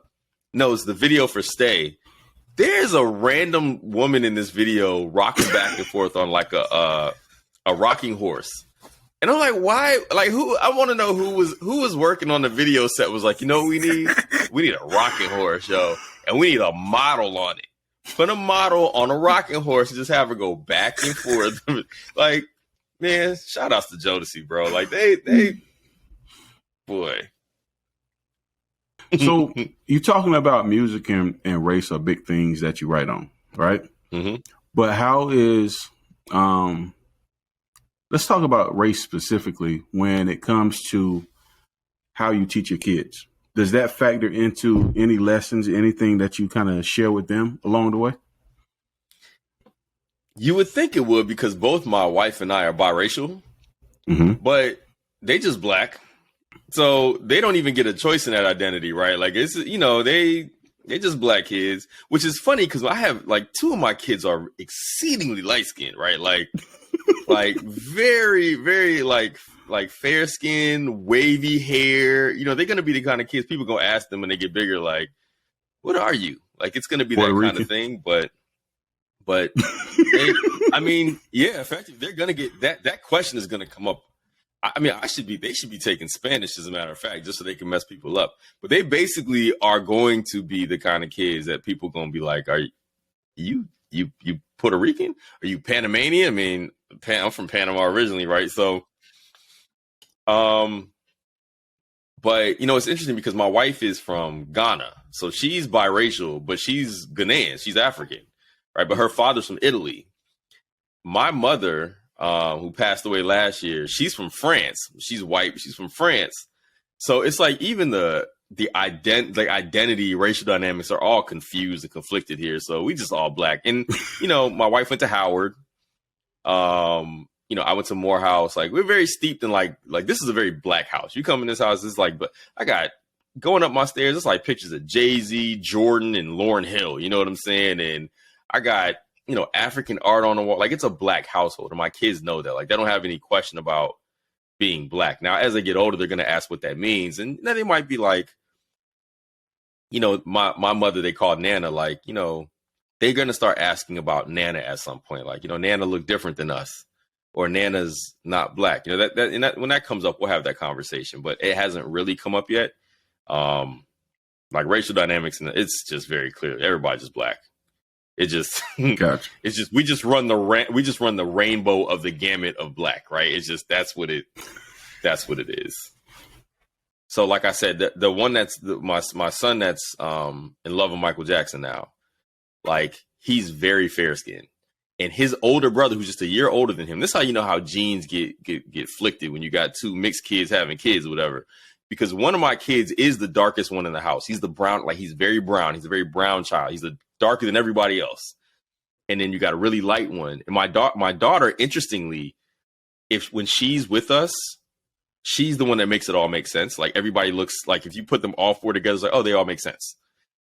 video for Stay. There's a random woman in this video rocking back and forth on like a rocking horse. And I'm like, why? Like, who? I want to know who was working on the video set was like, you know what we need? We need a rocking horse, yo. And we need a model on it. Put a model on a rocking horse and just have her go back and forth. Like, man, shout outs to Jodeci, bro. Like, they boy. So you're talking about music and race are big things that you write on, right? Mm-hmm. But how is let's talk about race specifically when it comes to how you teach your kids. Does that factor into any lessons, anything that you kind of share with them along the way? You would think it would, because both my wife and I are biracial, but they just Black. So they don't even get a choice in that identity, right? Like, it's, they just Black kids, which is funny because I have like 2 of my kids are exceedingly light skinned, right? Like very, very like fair skin, wavy hair. They're going to be the kind of kids people going to ask them when they get bigger, like, what are you? Like, it's going to be that kind of thing. But I mean, yeah, effectively, they're going to get that question is going to come up. I mean, they should be taking Spanish, as a matter of fact, just so they can mess people up. But they basically are going to be the kind of kids that people going to be like, are you Puerto Rican? Are you Panamanian? I mean, I'm from Panama originally, right? So, but it's interesting because my wife is from Ghana, so she's biracial, but she's Ghanaian, she's African, right? But her father's from Italy. My mother, who passed away last year, she's from France. She's white, but she's from France. So it's like even the identity, racial dynamics are all confused and conflicted here. So we just all Black. And, my wife went to Howard. I went to Morehouse. Like, we're very steeped in like this is a very Black house. You come in this house, it's like, but I got going up my stairs, it's like pictures of Jay-Z, Jordan, and Lauryn Hill. You know what I'm saying? And I got, African art on the wall. Like, it's a Black household. And my kids know that. Like, they don't have any question about being Black. Now, as they get older, they're going to ask what that means. And then they might be like, my mother, they call Nana, like, they're going to start asking about Nana at some point. Like, Nana look different than us, or Nana's not Black. That when that comes up, we'll have that conversation, but it hasn't really come up yet. Like racial dynamics, and it's just very clear. Everybody's just Black. It just, gotcha. It's just, we just run the rainbow of the gamut of Black, right? It's just, that's what it is. So, like I said, the one that's my son that's in love with Michael Jackson now, like, he's very fair skinned, and his older brother, who's just a year older than him. This is how you know how genes get flicked when you got 2 mixed kids having kids or whatever. Because one of my kids is the darkest one in the house. He's the brown, like, he's very brown. He's a very brown child. He's darker than everybody else. And then you got a really light one. And my daughter, interestingly, when she's with us, she's the one that makes it all make sense. Like, everybody looks like, if you put them all 4 together, it's like, oh, they all make sense.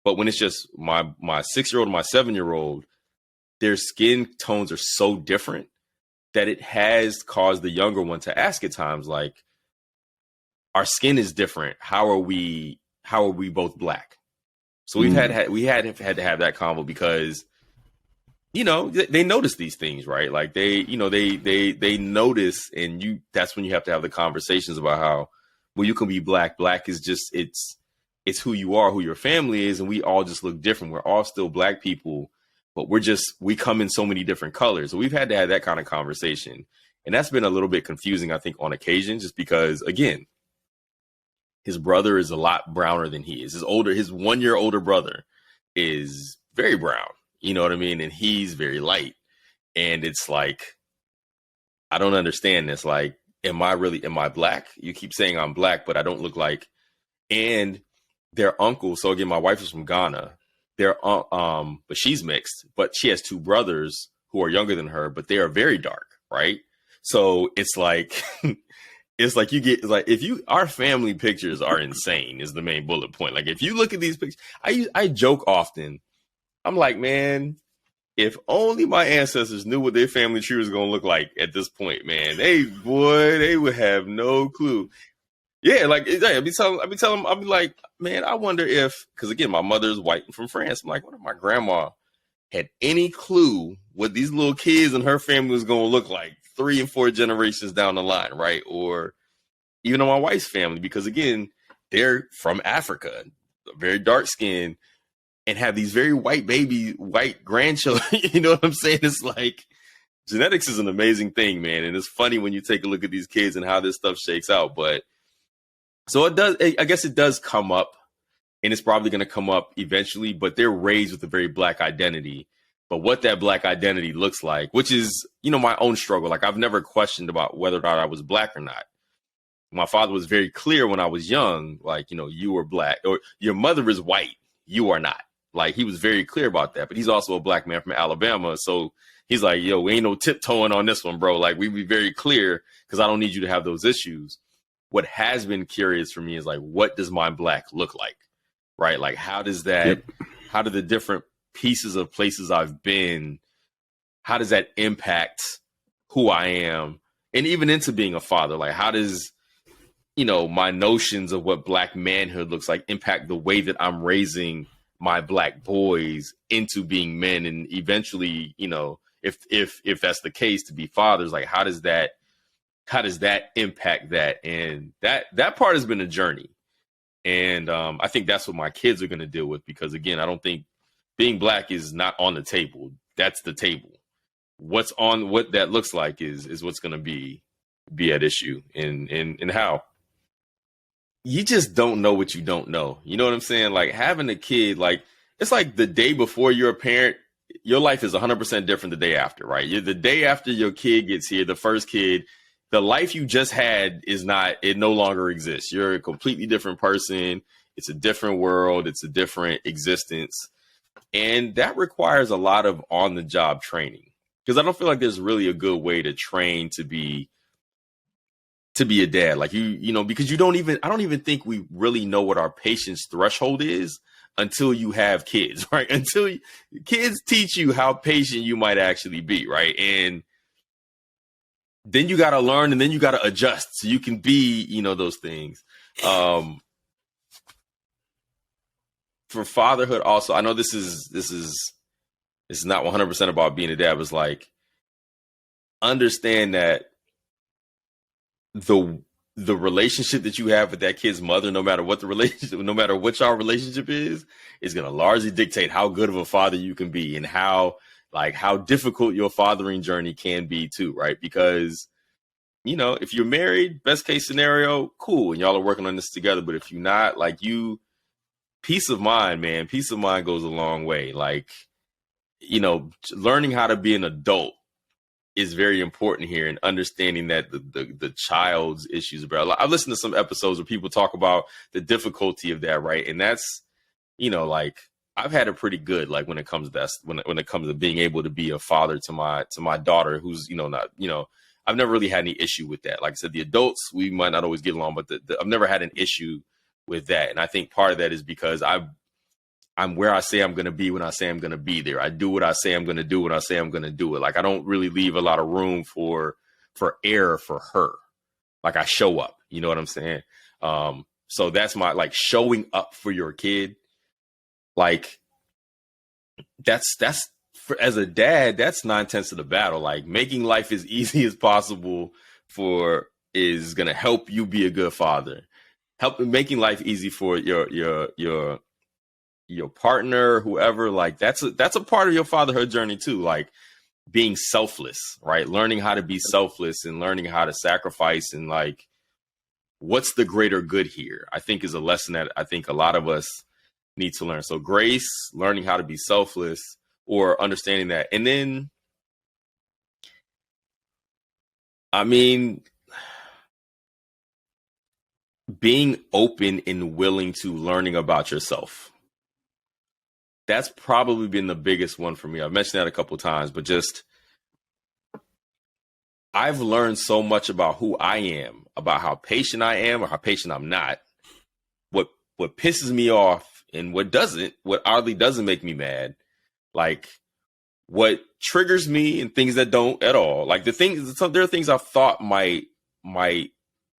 But when it's just my 6-year-old and my 7-year-old, their skin tones are so different that it has caused the younger one to ask at times, like, our skin is different. How are we both Black? So we had to have that convo because, they notice these things, right? Like, they notice, and that's when you have to have the conversations about how, well, you can be Black. Black is just, it's who you are, who your family is. And we all just look different. We're all still Black people. but we come in so many different colors. So we've had to have that kind of conversation. And that's been a little bit confusing, I think, on occasion, just because, again, his brother is a lot browner than he is. His 1 year older brother is very brown, you know what I mean? And he's very light. And it's like, I don't understand this. Like, am I black? You keep saying I'm black, but I don't look like, and their uncle. So again, my wife is from Ghana. But she's mixed, but she has two brothers who are younger than her, but they are very dark. Right. So it's like, our family pictures are insane is the main bullet point. Like, if you look at these pictures, I joke often. I'm like, man, if only my ancestors knew what their family tree was going to look like at this point, man, they would have no clue. Yeah. Like, I'd be telling, I'd be like, man, I wonder if, cause again, my mother's white and from France. I'm like, what if my grandma had any clue what these little kids and her family was going to look like 3 and 4 generations down the line, right? Or even on my wife's family, because again, they're from Africa, very dark skinned, and have these very white grandchildren. You know what I'm saying? It's like, genetics is an amazing thing, man. And it's funny when you take a look at these kids and how this stuff shakes out. But so I guess it does come up, and it's probably going to come up eventually, but they're raised with a very black identity. But what that black identity looks like, which is, my own struggle. Like, I've never questioned about whether or not I was black or not. My father was very clear when I was young, like, you are black, or your mother is white, you are not. Like, he was very clear about that. But he's also a black man from Alabama. So he's like, yo, we ain't no tiptoeing on this one, bro. Like, we be very clear, because I don't need you to have those issues. What has been curious for me is, like, what does my black look like? Right? Like, how do the different pieces of places I've been, how does that impact who I am? And even into being a father, like, how does, my notions of what black manhood looks like impact the way that I'm raising my black boys into being men? And eventually, if that's the case, to be fathers, like, how does that impact that? And that part has been a journey. And I think that's what my kids are going to deal with, because again, I don't think being black is not on the table. That's the table. What that looks like is what's going to be at issue. And how you just don't know what you don't know. You know what I'm saying? Like, having a kid, like, it's like the day before you're a parent, your life is 100% different the day after, right? The day after your kid gets here, the first kid, the life you just had it no longer exists. You're a completely different person. It's a different world. It's a different existence. And that requires a lot of on-the-job training, because I don't feel like there's really a good way to train to be a dad. Like, because I don't even think we really know what our patience threshold is until you have kids, right? Until kids teach you how patient you might actually be, right? And then you got to learn, and then you got to adjust so you can be, those things. For fatherhood also, I know this is not 100% about being a dad, but it's like, understand that the relationship that you have with that kid's mother, no matter what your relationship is going to largely dictate how good of a father you can be, and how difficult your fathering journey can be too, right? Because, if you're married, best case scenario, cool, and y'all are working on this together. But if you're not, like, peace of mind, man, peace of mind goes a long way. Like, learning how to be an adult is very important here, and understanding that the child's issues. Bro, I've listened to some episodes where people talk about the difficulty of that, right? And that's, like, I've had it pretty good, like, when it comes to that, when it comes to being able to be a father to my daughter, who's, not, I've never really had any issue with that. Like I said, the adults, we might not always get along, but I've never had an issue with that. And I think part of that is because I'm where I say I'm going to be when I say I'm going to be there. I do what I say I'm going to do when I say I'm going to do it. Like, I don't really leave a lot of room for error for her. Like, I show up, you know what I'm saying? So that's my, like, showing up for your kid. Like, that's as a dad, that's 9/10 of the battle. Like, making life as easy as possible is going to help you be a good father. Making life easy for your your partner, whoever, like that's a part of your fatherhood journey too. Like being selfless, right? Learning how to be selfless and learning how to sacrifice and like, what's the greater good here? I think is a lesson that I think a lot of us need to learn. So grace, learning how to be selfless or understanding that. And then, I mean, being open and willing to learning about yourself. That's probably been the biggest one for me. I've mentioned that a couple of times, but just I've learned so much about who I am, about how patient I am or how patient I'm not. What pisses me off and what oddly doesn't make me mad, like what triggers me and things that don't at all. Like there are things I thought might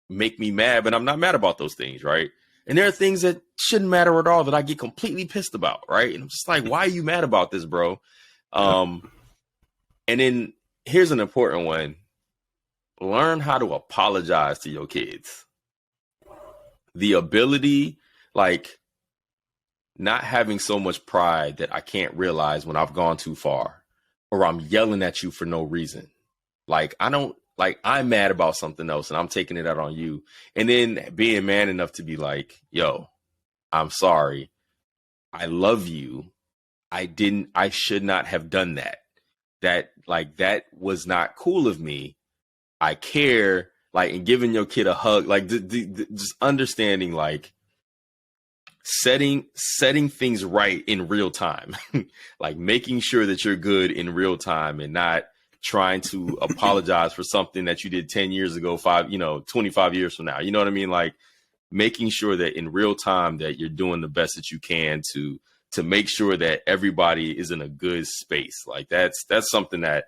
make me mad, but I'm not mad about those things, right? And there are things that shouldn't matter at all that I get completely pissed about, right? And I'm just like, why are you mad about this, bro? And then here's an important one. Learn how to apologize to your kids. The ability, like not having so much pride that I can't realize when I've gone too far or I'm yelling at you for no reason. Like I'm mad about something else and I'm taking it out on you. And then being man enough to be like, yo, I'm sorry. I love you. I should not have done that. That was not cool of me. I care, like, and giving your kid a hug, like just understanding, like setting things right in real time, like making sure that you're good in real time and not trying to apologize for something that you did 10 years ago, 25 years from now. You know what I mean? Like making sure that in real time that you're doing the best that you can to make sure that everybody is in a good space. Like that's something that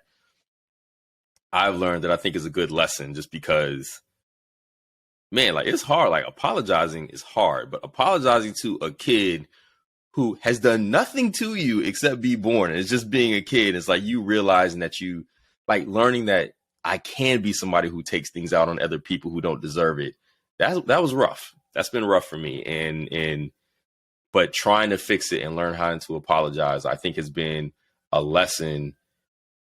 I've learned that I think is a good lesson, just because, man, like it's hard. Like apologizing is hard, but apologizing to a kid who has done nothing to you except be born, and it's just being a kid. It's like you realizing that you like learning that I can be somebody who takes things out on other people who don't deserve it. That was rough. That's been rough for me. But trying to fix it and learn how to apologize, I think has been a lesson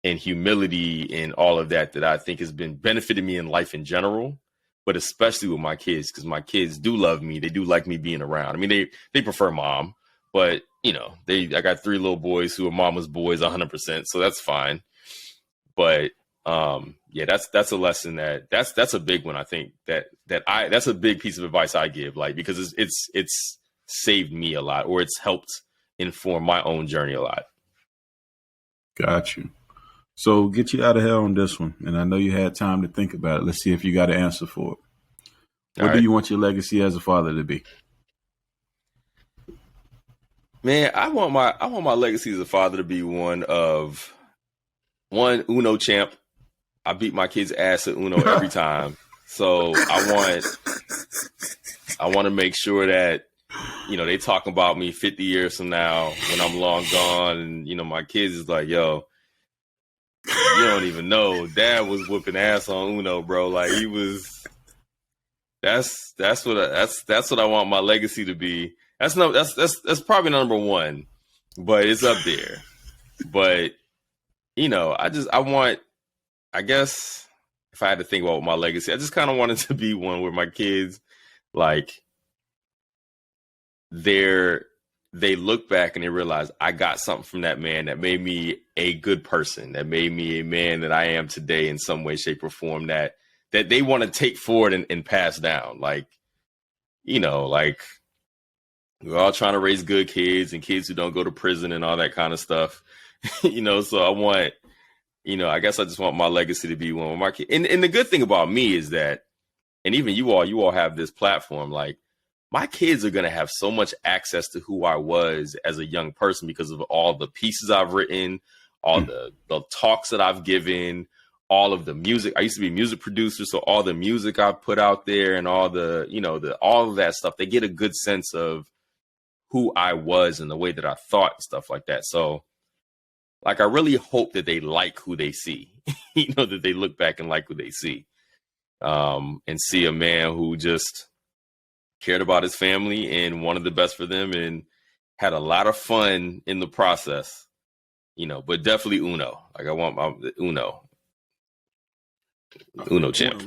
in humility and all of that I think has been benefiting me in life in general, but especially with my kids, because my kids do love me. They do like me being around. I mean, they prefer mom, but I got 3 little boys who are mama's boys 100%. So that's fine. But yeah, that's a lesson that's a big one. I think that's a big piece of advice I give, like, because it's saved me a lot, or it's helped inform my own journey a lot. Got you. So get you out of hell on this one. And I know you had time to think about it. Let's see if you got an answer for it. What do you want your legacy as a father to be? Man, I want my legacy as a father to be one Uno champ. I beat my kids' ass at Uno every time. So I want to make sure that, they talk about me 50 years from now when I'm long gone. And, my kids is like, yo, you don't even know. Dad was whooping ass on Uno, bro. Like he was. That's what I want my legacy to be. That's probably number one, but it's up there. But I guess if I had to think about my legacy, I just kind of wanted to be one where my kids, like, they look back and they realize I got something from that man that made me a good person, that made me a man that I am today in some way, shape, or form, that they want to take forward and pass down. Like, like we're all trying to raise good kids and kids who don't go to prison and all that kind of stuff, so I want, I guess I just want my legacy to be one of my kids. And the good thing about me is that, and even you all have this platform, like, my kids are going to have so much access to who I was as a young person because of all the pieces I've written, all the talks that I've given, all of the music. I used to be a music producer, so all the music I put out there and all all of that stuff, they get a good sense of who I was and the way that I thought and stuff like that. So, like, I really hope that they like who they see, that they look back and like who they see, and see a man who just cared about his family and wanted the best for them and Had a lot of fun in the process, but definitely Uno. Like I want my Uno champ.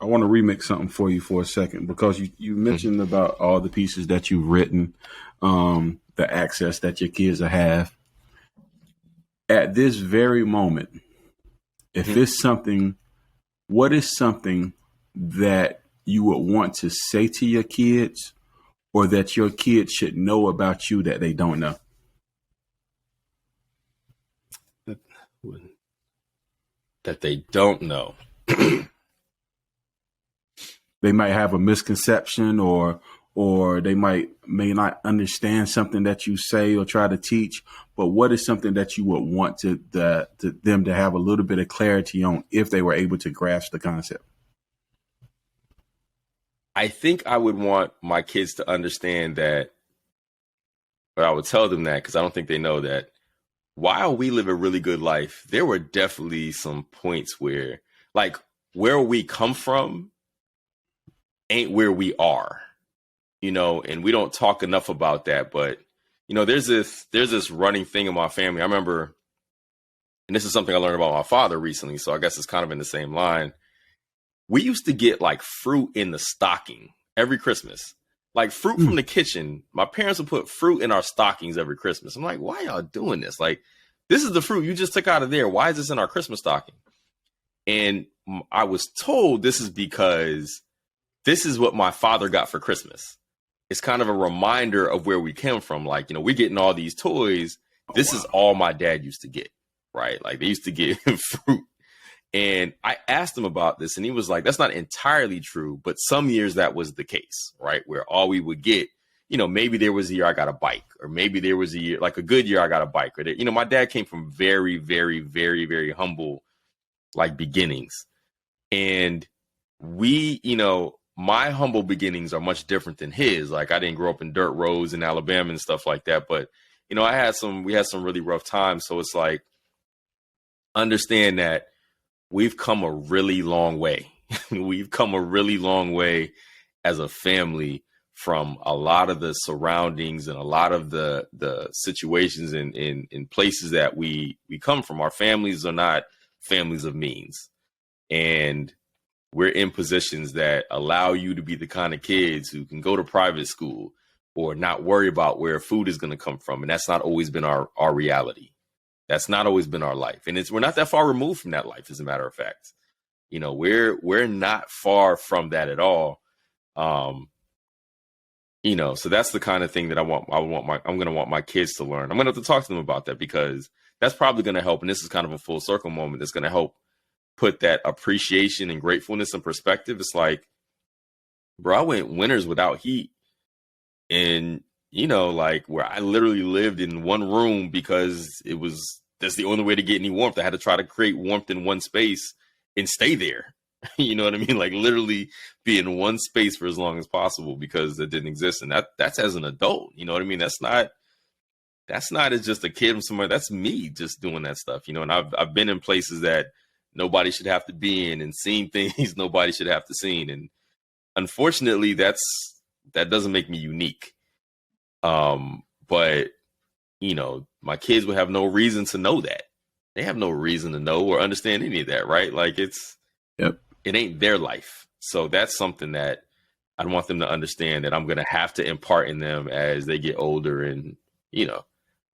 I want to remix something for you for a second, because you mentioned about all the pieces that you've written, the access that your kids have. At this very moment, if it's something, what is something that you would want to say to your kids, or that your kids should know about you that they don't know? That they don't know. They might have a misconception, or they may not understand something that you say or try to teach. But what is something that you would want to them to have a little bit of clarity on, if they were able to grasp the concept? I think I would want my kids to understand that, but I would tell them that because I don't think they know that while we live a really good life, there were definitely some points where, like, where we come from ain't where we are, and we don't talk enough about that. But, there's this running thing in my family. I remember, and this is something I learned about my father recently, so I guess it's kind of in the same line. We used to get like fruit in the stocking every Christmas, like fruit from the kitchen. My parents would put fruit in our stockings every Christmas. I'm like, why y'all doing this? Like, this is the fruit you just took out of there. Why is this in our Christmas stocking? And I was told this is because this is what my father got for Christmas. It's kind of a reminder of where we came from. Like, we're getting all these toys. This is all my dad used to get, right? Like, they used to get fruit. And I asked him about this, and he was like, that's not entirely true, but some years that was the case, right? Where all we would get, maybe there was a year I got a bike, or maybe there was a year, like a good year I got a bike, or my dad came from very, very, very, very humble, like, beginnings. And we, my humble beginnings are much different than his. Like, I didn't grow up in dirt roads in Alabama and stuff like that, but, we had some really rough times. So it's like, understand that we've come a really long way. We've come a really long way as a family from a lot of the surroundings and a lot of the situations in places that we come from. Our families are not families of means. And we're in positions that allow you to be the kind of kids who can go to private school or not worry about where food is going to come from. And that's not always been our reality. That's not always been our life. And we're not that far removed from that life, as a matter of fact. We're not far from that at all. So that's the kind of thing that I'm going to want my kids to learn. I'm going to have to talk to them about that, because that's probably going to help. And this is kind of a full circle moment that's going to help put that appreciation and gratefulness in perspective. It's like, bro, I went winters without heat, and like, where I literally lived in one room because that's the only way to get any warmth. I had to try to create warmth in one space and stay there. You know what I mean? Like, literally be in one space for as long as possible because it didn't exist. And that's as an adult. You know what I mean? That's not as just a kid from somewhere. That's me just doing that stuff, and I've been in places that nobody should have to be in, and seen things nobody should have to seen. And unfortunately, that doesn't make me unique. But my kids would have no reason to know that. They have no reason to know or understand any of that, right? Like, it ain't their life. So that's something that I want them to understand, that I'm going to have to impart in them as they get older, and,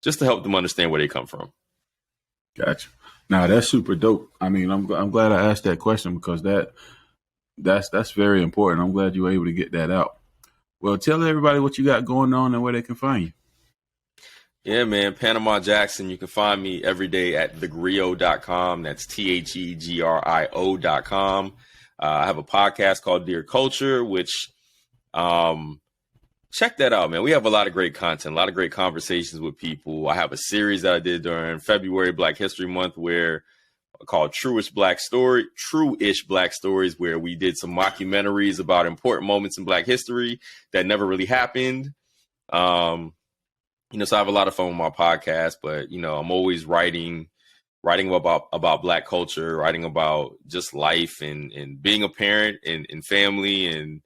just to help them understand where they come from. Gotcha. Now, that's super dope. I mean, I'm glad I asked that question, because that's very important. I'm glad you were able to get that out. Well, tell everybody what you got going on and where they can find you. Yeah, man. Panama Jackson. You can find me every day at thegrio.com. That's THEGRIO.com. I have a podcast called Dear Culture, which check that out, man. We have a lot of great content, a lot of great conversations with people. I have a series that I did during February, Black History Month, called True-ish Black Stories, where we did some mockumentaries about important moments in Black history that never really happened. So I have a lot of fun with my podcast, but, I'm always writing about Black culture, writing about just life and being a parent and family, and,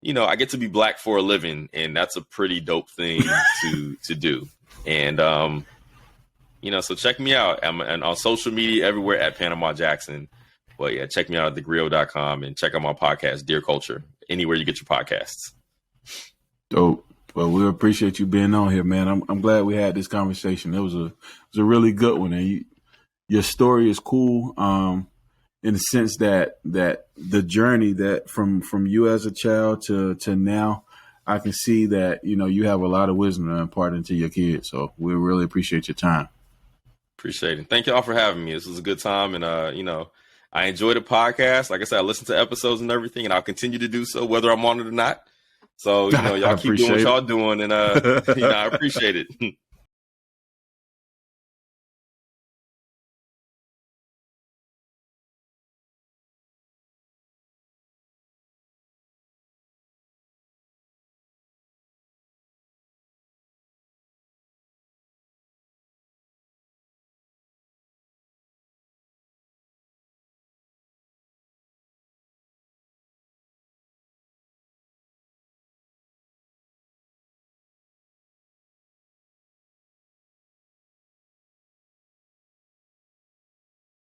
I get to be black for a living, and that's a pretty dope thing to do. And, so check me out. I'm on social media everywhere at Panama Jackson. But yeah, check me out at thegrio.com and check out my podcast, Dear Culture, anywhere you get your podcasts. Dope. Well, we appreciate you being on here, man. I'm glad we had this conversation. It was a really good one, and your story is cool. In the sense that the journey that from you as a child to now, I can see that, you have a lot of wisdom to impart into your kids. So we really appreciate your time. Appreciate it. Thank you all for having me. This was a good time. And, I enjoy the podcast. Like I said, I listen to episodes and everything, and I'll continue to do so whether I'm on it or not. So, y'all keep doing what y'all doing. And, I appreciate it.